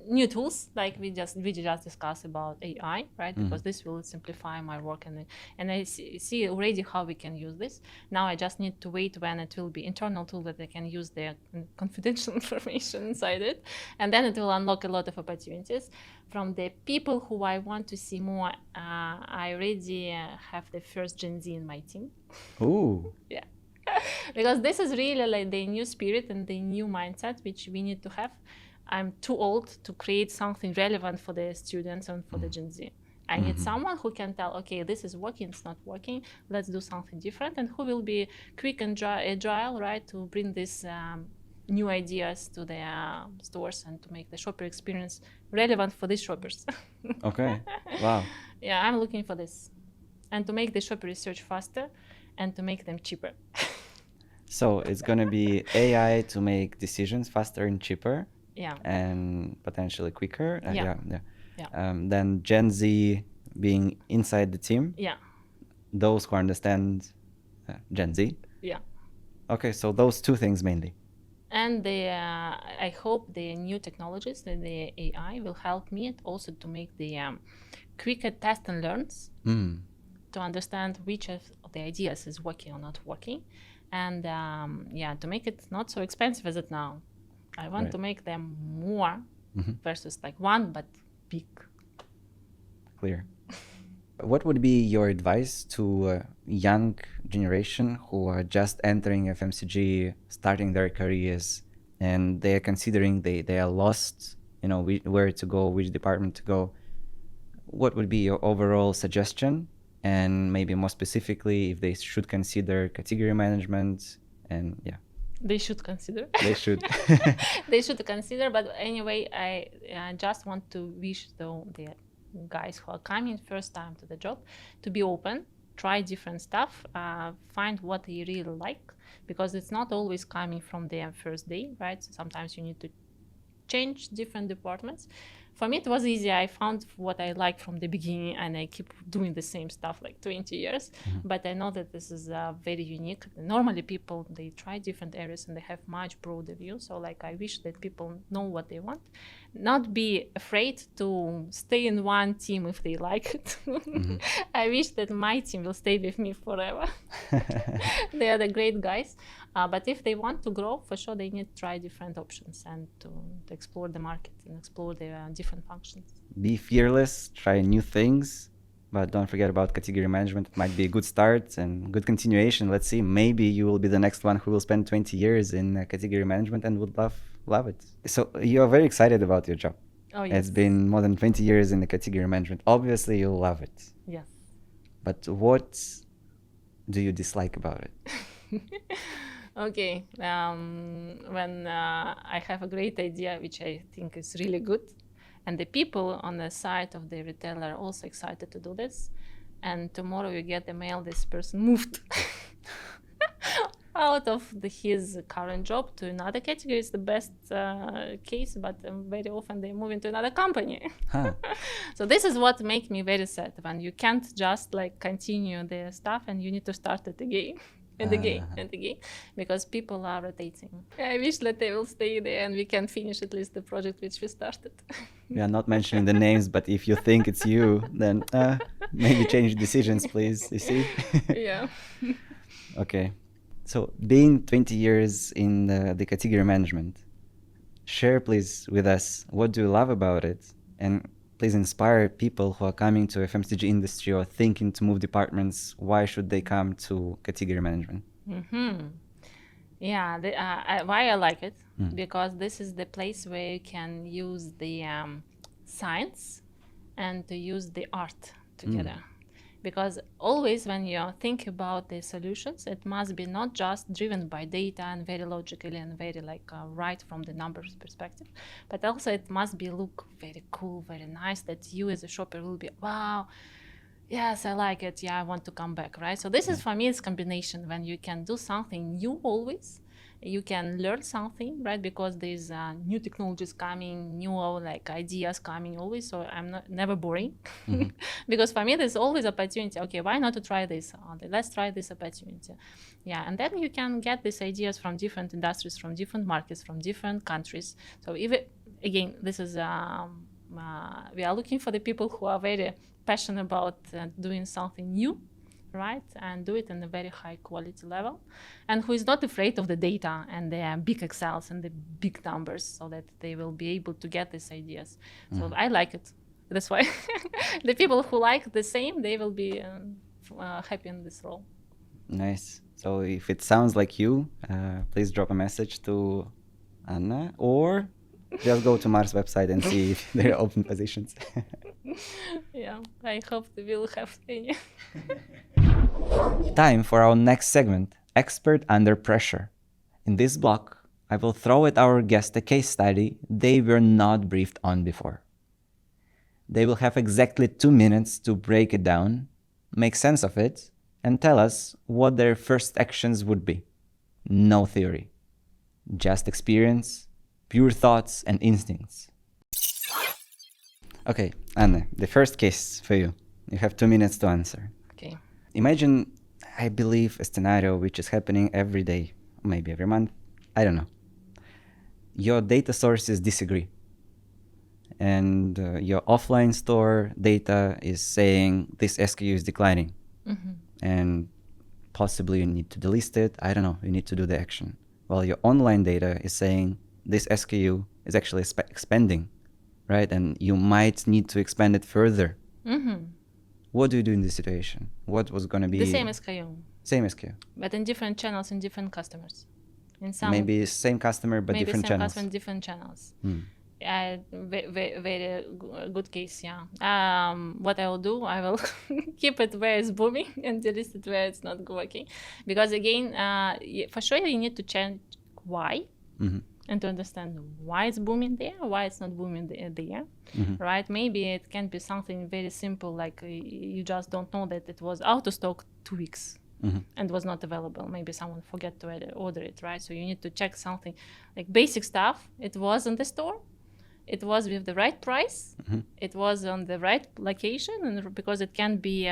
Speaker 1: new tools like we just discussed about AI, right? Because this will simplify my work, and I see already how we can use this. Now I just need to wait when it will be internal tool that I can use their confidential information inside it, and then it will unlock a lot of opportunities. From the people who I want to see more, I already have the first Gen Z in my team.
Speaker 2: Ooh.
Speaker 1: Yeah. Because this is really like the new spirit and the new mindset which we need to have. I'm too old to create something relevant for the students and for the Gen Z. I need someone who can tell, okay, this is working, it's not working, let's do something different, and who will be quick and agile, right, to bring these new ideas to the stores and to make the shopper experience relevant for these shoppers.
Speaker 2: Okay, wow.
Speaker 1: Yeah, I'm looking for this. And to make the shopper research faster and to make them cheaper.
Speaker 2: So it's going to be AI to make decisions faster and cheaper
Speaker 1: Yeah.
Speaker 2: and potentially quicker.
Speaker 1: Yeah.
Speaker 2: Yeah. Then Gen Z being inside the team,
Speaker 1: Yeah.
Speaker 2: those who understand Gen Z.
Speaker 1: Yeah.
Speaker 2: Okay, so those two things mainly.
Speaker 1: And I hope the new technologies, the AI, will help me also to make the quicker test and learns, to understand which of the ideas is working or not working, and to make it not so expensive as it now. I want to make them more versus like one, but big.
Speaker 2: Clear. What would be your advice to a young generation who are just entering FMCG, starting their careers, and they are considering they are lost, where to go, which department to go? What would be your overall suggestion? And maybe more specifically, if they should consider category management and
Speaker 1: They should consider.
Speaker 2: They should.
Speaker 1: They should consider, but anyway, I just want to wish the guys who are coming first time to the job to be open, try different stuff, find what they really like, because it's not always coming from their first day, right? So sometimes you need to change different departments. For me, it was easy. I found what I like from the beginning, and I keep doing the same stuff like 20 years. But I know that this is very unique. Normally, people, they try different areas and they have much broader view. So like, I wish that people know what they want, not be afraid to stay in one team if they like it. I wish that my team will stay with me forever. They are the great guys. But if they want to grow, for sure, they need to try different options and to explore the market and explore the different functions.
Speaker 2: Be fearless, try new things, but don't forget about category management. It might be a good start and good continuation. Let's see, maybe you will be the next one who will spend 20 years in category management and would love it. So you are very excited about your job.
Speaker 1: Oh, yes.
Speaker 2: It's been more than 20 years in the category management. Obviously, you'll love it.
Speaker 1: Yes.
Speaker 2: But what do you dislike about it?
Speaker 1: Okay, when I have a great idea, which I think is really good, and the people on the side of the retailer are also excited to do this, and tomorrow you get the mail, this person moved out of his current job to another category. Is the best case, but very often they move into another company. So this is what makes me very sad, when you can't just like continue the stuff and you need to start it again. And again, because people are rotating. I wish that they will stay there and we can finish at least the project which we started.
Speaker 2: We are not mentioning the names, but if you think it's you, then maybe change decisions, please. You see?
Speaker 1: Yeah.
Speaker 2: Okay. So being 20 years in the category management, share please with us, what do you love about it? And please inspire people who are coming to FMCG industry or thinking to move departments. Why should they come to category management?
Speaker 1: Yeah, why I like it? Because this is the place where you can use the science and to use the art together. Because always when you think about the solutions, it must be not just driven by data and very logically and very right from the numbers perspective, but also it must be look very cool, very nice, that you as a shopper will be, wow, yes, I like it, yeah, I want to come back, right? So this is, for me, it's combination when you can do something new always. You can learn something, right? Because there's new technologies coming, new ideas coming always. So I'm never boring. Because for me, there's always opportunity. Okay, why not to try this? Let's try this opportunity. Yeah, and then you can get these ideas from different industries, from different markets, from different countries. So even again, this is we are looking for the people who are very passionate about doing something new, right, and do it in a very high quality level, and who is not afraid of the data and the big Excels and the big numbers, so that they will be able to get these ideas. So I like it. That's why the people who like the same, they will be happy in this role.
Speaker 2: Nice. So if it sounds like you, please drop a message to Anna, or just go to Mars website and see if there are open positions.
Speaker 1: Yeah, I hope they will have any.
Speaker 2: Time for our next segment, Expert Under Pressure. In this block, I will throw at our guest a case study they were not briefed on before. They will have exactly 2 minutes to break it down, make sense of it, and tell us what their first actions would be. no theory, just experience, pure thoughts and instincts. Okay, Anne, the first case for you. You have 2 minutes to answer.
Speaker 1: Okay.
Speaker 2: Imagine, I believe, a scenario which is happening every day, maybe every month, I don't know. Your data sources disagree. And your offline store data is saying this SKU is declining. And possibly you need to delist it. I don't know. You need to do the action. While your online data is saying this SKU is actually expanding, right? And you might need to expand it further. What do you do in this situation? What was going to be...
Speaker 1: The same SKU.
Speaker 2: Same SKU.
Speaker 1: But in different channels and different customers. In some
Speaker 2: Maybe same customer, but
Speaker 1: maybe
Speaker 2: different
Speaker 1: same
Speaker 2: channels.
Speaker 1: customer, different channels. Very good case, yeah. What I will do, I will keep it where it's booming and delist it where it's not working. Because again, for sure you need to check why and to understand why it's booming there, why it's not booming there, right? Maybe it can be something very simple, like you just don't know that it was out of stock 2 weeks. And was not available. Maybe someone forget to order it, right? So you need to check something like basic stuff. It was in the store. It was with the right price. It was on the right location, and because it can be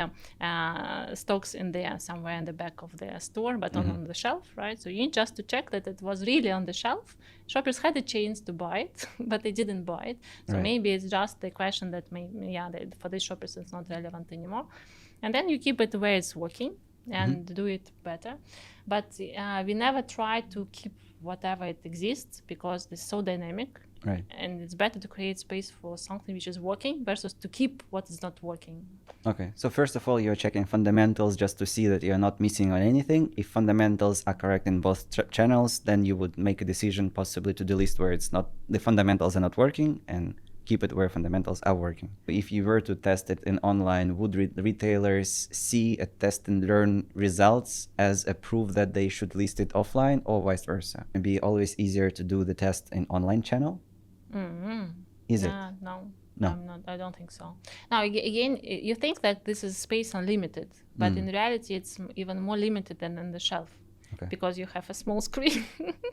Speaker 1: stocks in there somewhere in the back of the store, but not on the shelf, right? So you need just to check that it was really on the shelf. Shoppers had a chance to buy it, but they didn't buy it. So maybe it's just the question that for these shoppers it's not relevant anymore. And then you keep it where it's working and do it better. But we never try to keep whatever it exists because it's so dynamic.
Speaker 2: Right.
Speaker 1: And it's better to create space for something which is working versus to keep what is not working.
Speaker 2: Okay. So first of all, you're checking fundamentals just to see that you're not missing on anything. If fundamentals are correct in both channels, then you would make a decision possibly to delist where it's not, the fundamentals are not working, and keep it where fundamentals are working. If you were to test it in online, would retailers see a test and learn results as a proof that they should list it offline, or vice versa? It'd be always easier to do the test in online channel? Is it?
Speaker 1: No.
Speaker 2: No.
Speaker 1: I'm not. I don't think so. Now, again, you think that this is space unlimited, but in reality, it's even more limited than in the shelf.
Speaker 2: Okay.
Speaker 1: Because you have a small screen.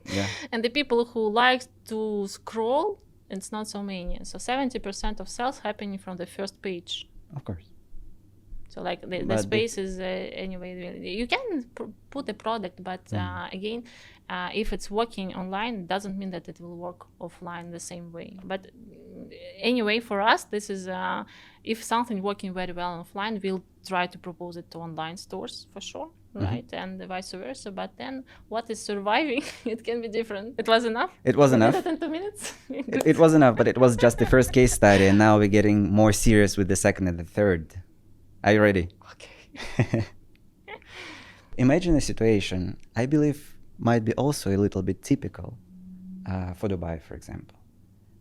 Speaker 2: Yeah.
Speaker 1: And the people who like to scroll, it's not so many. So 70% of sales happening from the first page.
Speaker 2: Of course.
Speaker 1: So like the space is anyway, you can put a product, but again, if it's working online, it doesn't mean that it will work offline the same way. But anyway, for us, this is, if something working very well offline, we'll try to propose it to online stores for sure, right? And vice versa. But then what is surviving, it can be different. It was enough?
Speaker 2: It was enough.
Speaker 1: In 2 minutes?
Speaker 2: It was enough, but it was just the first case study, and now we're getting more serious with the second and the third. Are you ready?
Speaker 1: Okay.
Speaker 2: Imagine a situation, I believe might be also a little bit typical for Dubai, for example,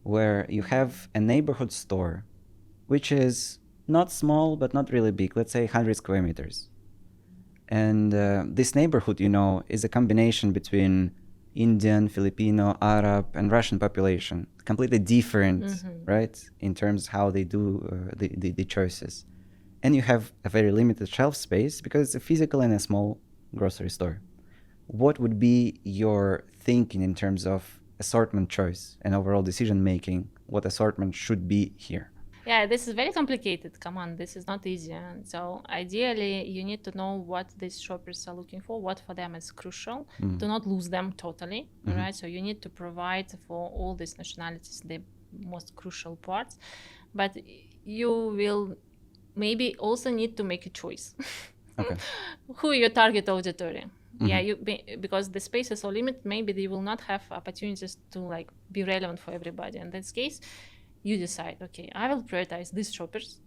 Speaker 2: where you have a neighborhood store, which is not small, but not really big, let's say 100 square meters. And this neighborhood, you know, is a combination between Indian, Filipino, Arab, and Russian population, completely different, right, in terms how they do the choices. And you have a very limited shelf space because it's a physical and a small grocery store. What would be your thinking in terms of assortment choice and overall decision making? What assortment should be here?
Speaker 1: Yeah, this is very complicated. Come on, this is not easy. And so ideally, you need to know what these shoppers are looking for, what for them is crucial, to not lose them totally, right? So you need to provide for all these nationalities the most crucial parts, but you will maybe also need to make a choice.
Speaker 2: Okay.
Speaker 1: Who your target auditory? Yeah, because the space is so limited, maybe they will not have opportunities to like be relevant for everybody. In this case, you decide, okay, I will prioritize these shoppers,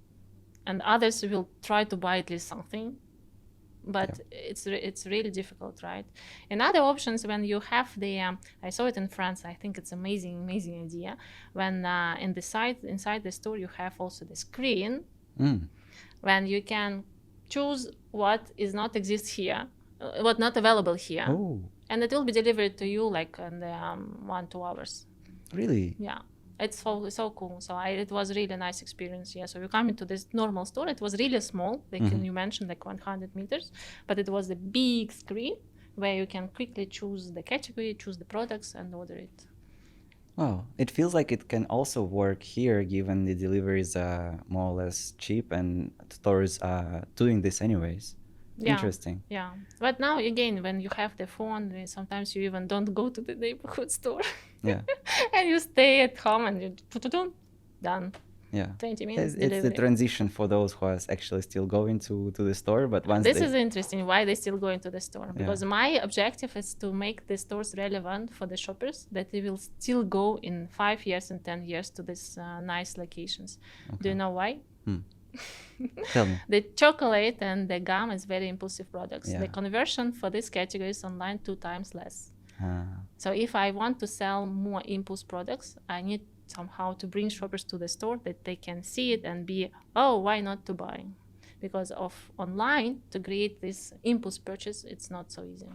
Speaker 1: and others will try to buy at least something. But it's really difficult, right? And other options, when you have the, I saw it in France. I think it's amazing idea. When inside the store you have also the screen. When you can choose what is not exist here, what not available here, and it will be delivered to you like in the 1-2 hours.
Speaker 2: Really?
Speaker 1: Yeah, it's so cool. So it was really a nice experience. Yeah, so you come into this normal store. It was really small, like you mentioned, like 100 meters, but it was a big screen where you can quickly choose the category, choose the products, and order it.
Speaker 2: Wow, it feels like it can also work here, given the deliveries are more or less cheap and stores are doing this anyways.
Speaker 1: Yeah.
Speaker 2: Interesting.
Speaker 1: Yeah. But now, again, when you have the phone, sometimes you even don't go to the neighborhood store.
Speaker 2: Yeah.
Speaker 1: And you stay at home and you done.
Speaker 2: Yeah.
Speaker 1: 20 minutes
Speaker 2: It's the
Speaker 1: delivery.
Speaker 2: transition for those who are actually still going to the store, but once
Speaker 1: This
Speaker 2: they...
Speaker 1: is interesting why they still go into the store, because
Speaker 2: Yeah.
Speaker 1: my objective is to make the stores relevant for the shoppers, that they will still go in 5 years and 10 years to these nice locations. Do you know why?
Speaker 2: Tell me.
Speaker 1: The chocolate and the gum is very impulsive products.
Speaker 2: Yeah.
Speaker 1: The conversion for these categories online 2 times less.
Speaker 2: Ah,
Speaker 1: So if I want to sell more impulse products, I need somehow to bring shoppers to the store that they can see it and be, oh, why not to buy? Because of online, to create this impulse purchase, it's not so easy.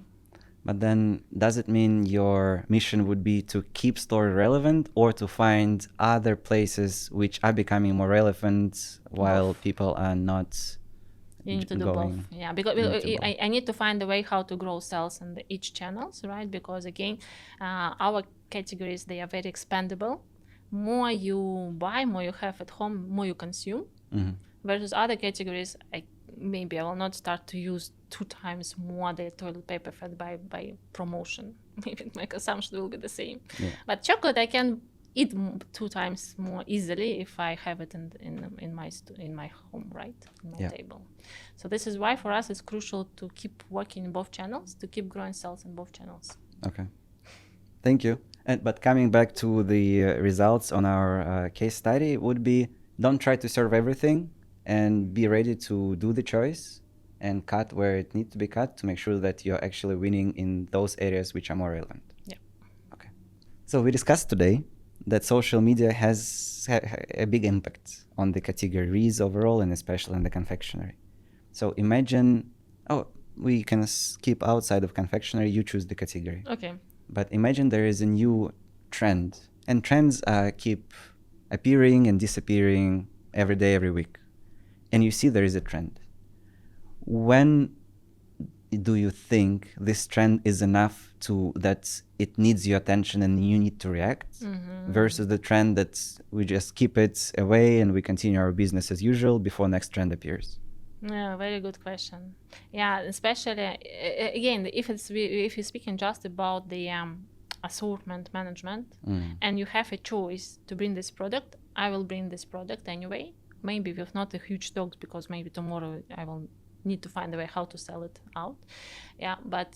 Speaker 2: but then does it mean your mission would be to keep store relevant or to find other places which are becoming more relevant while people are not
Speaker 1: You need to do
Speaker 2: going?
Speaker 1: both. Yeah, because
Speaker 2: You need to both.
Speaker 1: I need to find a way how to grow sales in each channels, right? Because again, our categories, they are very expandable. More you buy, more you have at home, more you consume.
Speaker 2: Mhm.
Speaker 1: Versus other categories, maybe I will not start to use 2 times more the toilet paper fed by promotion. Maybe my consumption will be the same.
Speaker 2: Yeah.
Speaker 1: But chocolate, I can eat 2 times more easily if I have it in my home, right, in my
Speaker 2: Yeah.
Speaker 1: table. So this is why for us it's crucial to keep working in both channels, to keep growing sales in both channels.
Speaker 2: Okay. Thank you. But coming back to the results on our case study, it would be don't try to serve everything and be ready to do the choice and cut where it needs to be cut to make sure that you're actually winning in those areas which are more relevant.
Speaker 1: Yeah.
Speaker 2: Okay. So we discussed today that social media has a big impact on the categories overall and especially in the confectionery. So imagine, we can skip outside of confectionery, you choose the category.
Speaker 1: Okay.
Speaker 2: But imagine there is a new trend, and trends keep appearing and disappearing every day, every week. And you see there is a trend. When do you think this trend is enough to that it needs your attention and you need to react versus the trend that we just keep it away and we continue our business as usual before next trend appears?
Speaker 1: Yeah, very good question. Yeah, especially again, if you're speaking just about the assortment management, and you have a choice to bring this product, I will bring this product anyway. Maybe with not a huge stocks because maybe tomorrow I will need to find a way how to sell it out. Yeah, but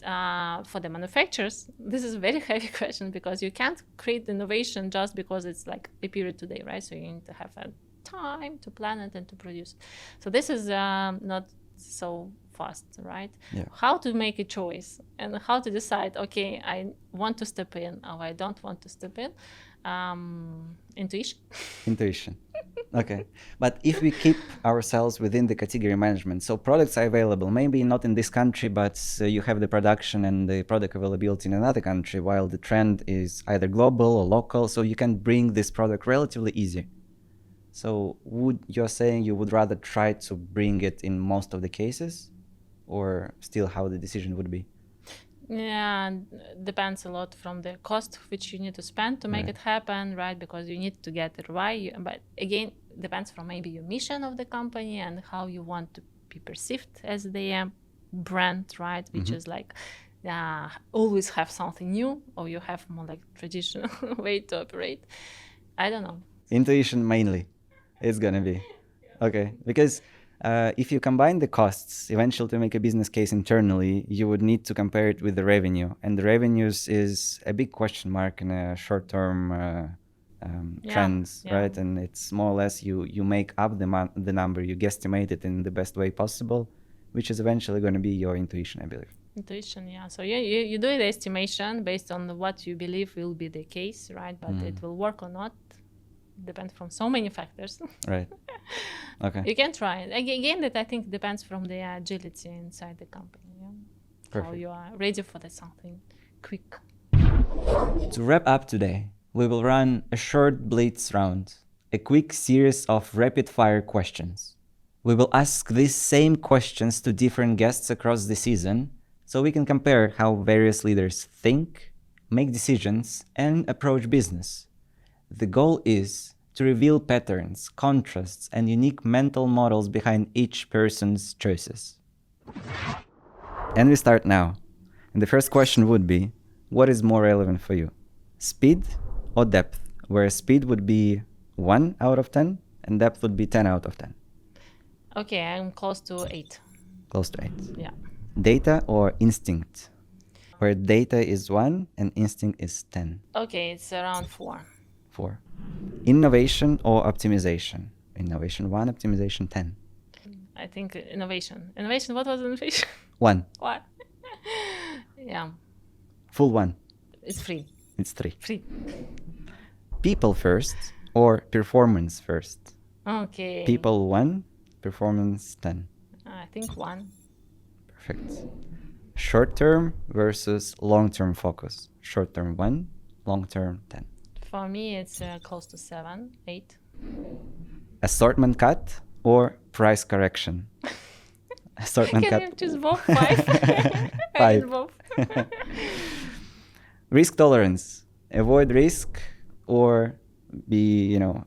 Speaker 1: for the manufacturers, this is a very heavy question because you can't create innovation just because it's like a period today, right? So you need to have a time to plan it and to produce. So this is not so fast, right?
Speaker 2: Yeah.
Speaker 1: How to make a choice and how to decide, okay, I want to step in or I don't want to step in. Intuition.
Speaker 2: Intuition. Okay. But if we keep ourselves within the category management, so products are available, maybe not in this country, but you have the production and the product availability in another country, while the trend is either global or local, so you can bring this product relatively easy. So you're saying you would rather try to bring it in most of the cases, or still how the decision would be?
Speaker 1: Yeah, depends a lot from the cost which you need to spend to make it happen, right? Because you need to get it right. But again, depends from maybe your mission of the company and how you want to be perceived as the brand, right? Which is like always have something new, or you have more like traditional way to operate. I don't know.
Speaker 2: Intuition mainly. It's gonna be. Okay, because if you combine the costs eventually to make a business case internally, you would need to compare it with the revenue. And the revenues is a big question mark in a short-term trends, right? And it's more or less you make up the number, you guesstimate it in the best way possible, which is eventually going to be your intuition, I believe.
Speaker 1: Intuition, yeah. So you do the estimation based on what you believe will be the case, right? But it will work or not depends from so many factors.
Speaker 2: Right. Okay.
Speaker 1: You can try it. Again, that I think depends from the agility inside the company. Yeah?
Speaker 2: Perfect.
Speaker 1: How you are ready for something quick.
Speaker 2: To wrap up today, we will run a short blitz round, a quick series of rapid-fire questions. We will ask these same questions to different guests across the season, so we can compare how various leaders think, make decisions, and approach business. The goal is to reveal patterns, contrasts, and unique mental models behind each person's choices. And we start now. And the first question would be, what is more relevant for you? Speed or depth? Where speed would be 1 out of 10 and depth would be 10 out of 10.
Speaker 1: Okay, I'm close to 8.
Speaker 2: Close to 8.
Speaker 1: Yeah.
Speaker 2: Data or instinct? Where data is 1 and instinct is 10.
Speaker 1: Okay, it's around 4.
Speaker 2: 4. Innovation or optimization? Innovation 1, optimization 10.
Speaker 1: I think innovation. Innovation, what was innovation?
Speaker 2: 1.
Speaker 1: What? Yeah,
Speaker 2: Full 1.
Speaker 1: it's free.
Speaker 2: It's 3.
Speaker 1: Free.
Speaker 2: People first or performance first?
Speaker 1: Okay.
Speaker 2: People 1, performance 10.
Speaker 1: I think 1.
Speaker 2: Perfect. Short-term versus long-term focus. Short-term 1, long-term 10.
Speaker 1: For me, it's close to 7, 8.
Speaker 2: Assortment cut or price correction? Assortment
Speaker 1: Can
Speaker 2: cut.
Speaker 1: you choose both? 5? I
Speaker 2: 5.
Speaker 1: need both.
Speaker 2: Risk tolerance. Avoid risk or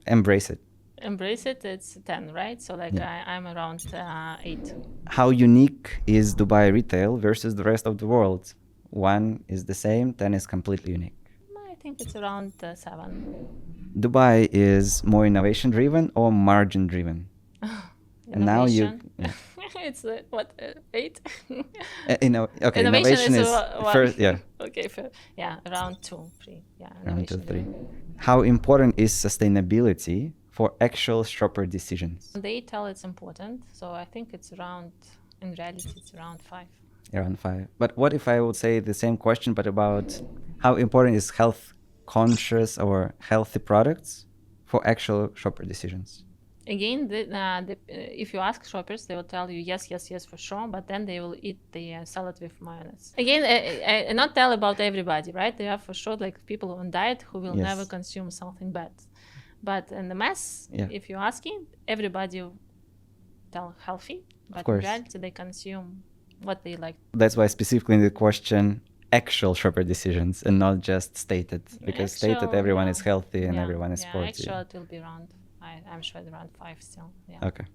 Speaker 2: embrace it.
Speaker 1: Embrace it, it's 10, right? So I'm around 8.
Speaker 2: How unique is Dubai retail versus the rest of the world? 1 is the same, 10 is completely unique.
Speaker 1: I think it's around 7.
Speaker 2: Dubai is more innovation driven or margin driven? And now you. Yeah.
Speaker 1: It's 8?
Speaker 2: Okay,
Speaker 1: Innovation is
Speaker 2: first. Yeah.
Speaker 1: Okay, around 2, 3. Yeah,
Speaker 2: Around 2,
Speaker 1: innovation.
Speaker 2: 3. How important is sustainability for actual shopper decisions?
Speaker 1: They tell it's important, so I think it's around. In reality, it's around 5.
Speaker 2: Around 5. But what if I would say the same question, but about how important is health conscious or healthy products for actual shopper decisions?
Speaker 1: Again, if you ask shoppers, they will tell you yes, for sure, but then they will eat the salad with mayonnaise. Again, I not tell about everybody, right? There are for sure like people on diet who will never consume something bad. But in the mass, if you're asking, everybody will tell healthy, but in reality they consume what they like.
Speaker 2: That's why specifically in the question, actual shopper decisions and not just stated, because stated everyone is healthy and everyone is sporty.
Speaker 1: Actual it will be around. I'm sure it's around 5 still. Yeah.
Speaker 2: Okay.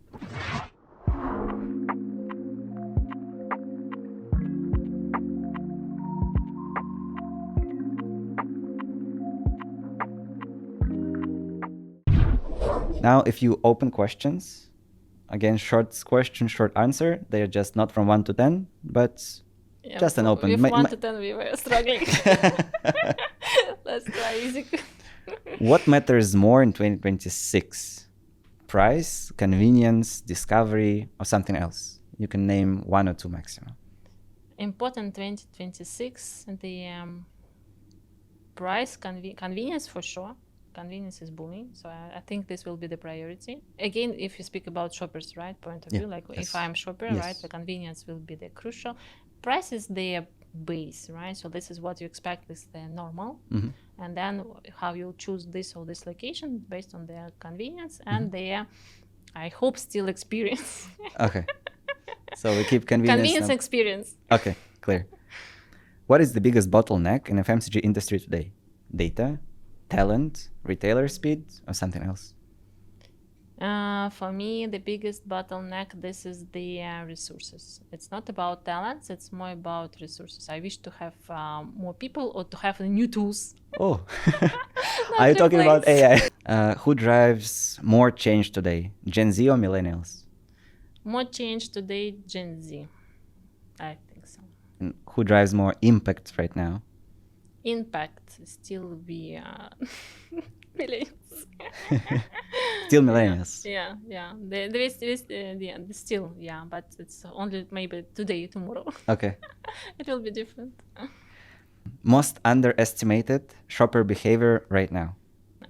Speaker 2: Now, if you open questions, again, short question, short answer. They are just not from 1 to 10, but just an open.
Speaker 1: With 1 to 10, we were struggling. Let's try easy.
Speaker 2: What matters more in 2026? Price, convenience, discovery, or something else? You can name 1 or 2 maximum.
Speaker 1: Important 2026, the price, convenience for sure. Convenience is booming, so I think this will be the priority. Again, if you speak about shoppers, right, point of view, like if I'm shopper, right, the convenience will be the crucial. Price is the base, right? So this is what you expect is the normal, and then how you choose this or this location based on their convenience and their, I hope, still experience.
Speaker 2: Okay, so we keep convenience.
Speaker 1: Experience.
Speaker 2: Okay, clear. What is the biggest bottleneck in FMCG industry today? Data, talent, retailer speed, or something else?
Speaker 1: For me, the biggest bottleneck, this is the resources. It's not about talents, it's more about resources. I wish to have more people or to have new tools.
Speaker 2: Oh, are you talking about AI? Who drives more change today, Gen Z or millennials?
Speaker 1: More change today, Gen Z. I think so.
Speaker 2: And who drives more impact right now?
Speaker 1: Impact still be millennials.
Speaker 2: Still millennials.
Speaker 1: Yeah. Still, but it's only maybe today, tomorrow.
Speaker 2: Okay.
Speaker 1: It will be different.
Speaker 2: Most underestimated shopper behavior right now?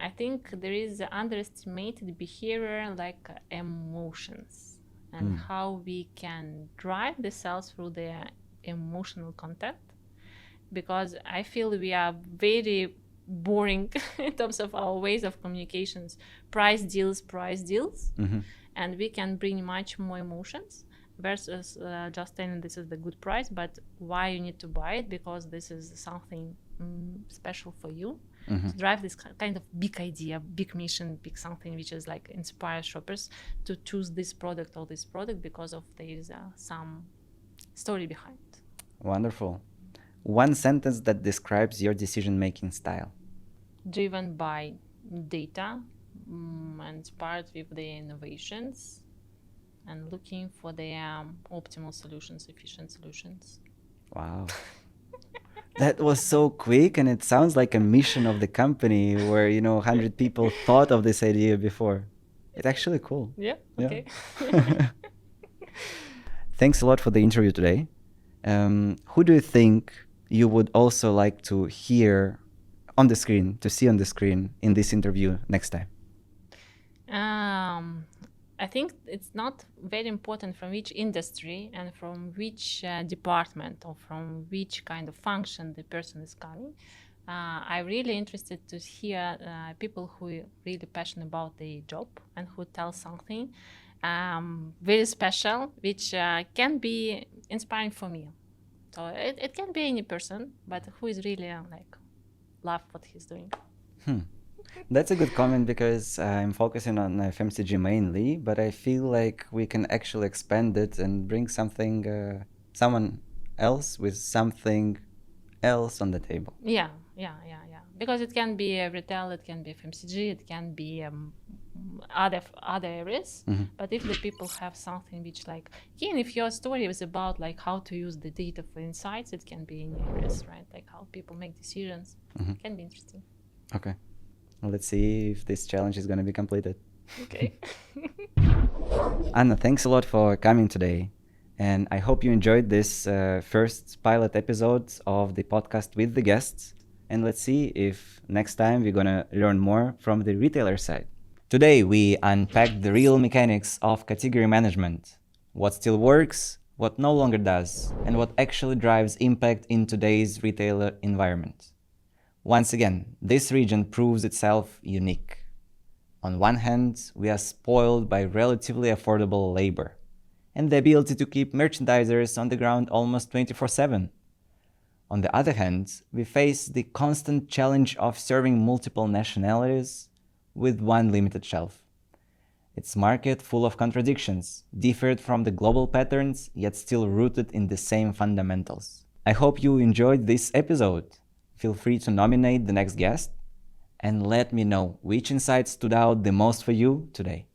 Speaker 1: I think there is underestimated behavior like emotions and how we can drive the sales through the emotional content. Because I feel we are very boring in terms of our ways of communications. Price deals, and we can bring much more emotions. versus just telling this is the good price, but why you need to buy it, because this is something special for you. To drive this kind of big idea, big mission, big something which is like inspire shoppers to choose this product or this product because of there is some story behind.
Speaker 2: Wonderful. One sentence that describes your decision-making style.
Speaker 1: Driven by data, and inspired with the innovations, and looking for the optimal solutions, efficient solutions.
Speaker 2: Wow. That was so quick, and it sounds like a mission of the company where, 100 people thought of this idea before. It's actually cool.
Speaker 1: Yeah, okay.
Speaker 2: Thanks a lot for the interview today. Who do you think you would also like to hear on the screen, to see on the screen in this interview next time?
Speaker 1: I think it's not very important from which industry and from which department or from which kind of function the person is coming. I'm really interested to hear people who are really passionate about their job and who tell something very special, which can be inspiring for me. So it can be any person, but who is really love what he's doing.
Speaker 2: That's a good comment, because I'm focusing on FMCG mainly, but I feel like we can actually expand it and bring someone else with something else on the table.
Speaker 1: Yeah. Because it can be retail, it can be FMCG, it can be other areas. But if the people have something which again, if your story is about how to use the data for insights, it can be in areas, right? Like how people make decisions. It can be interesting.
Speaker 2: Okay. Let's see if this challenge is going to be completed.
Speaker 1: Okay.
Speaker 2: Anna, thanks a lot for coming today. And I hope you enjoyed this first pilot episode of the podcast with the guests. And let's see if next time we're going to learn more from the retailer side. Today, we unpacked the real mechanics of category management. What still works, what no longer does, and what actually drives impact in today's retailer environment. Once again, this region proves itself unique. On one hand, we are spoiled by relatively affordable labor and the ability to keep merchandisers on the ground almost 24/7. On the other hand, we face the constant challenge of serving multiple nationalities with one limited shelf. It's a market full of contradictions, differed from the global patterns, yet still rooted in the same fundamentals. I hope you enjoyed this episode. Feel free to nominate the next guest and let me know which insights stood out the most for you today.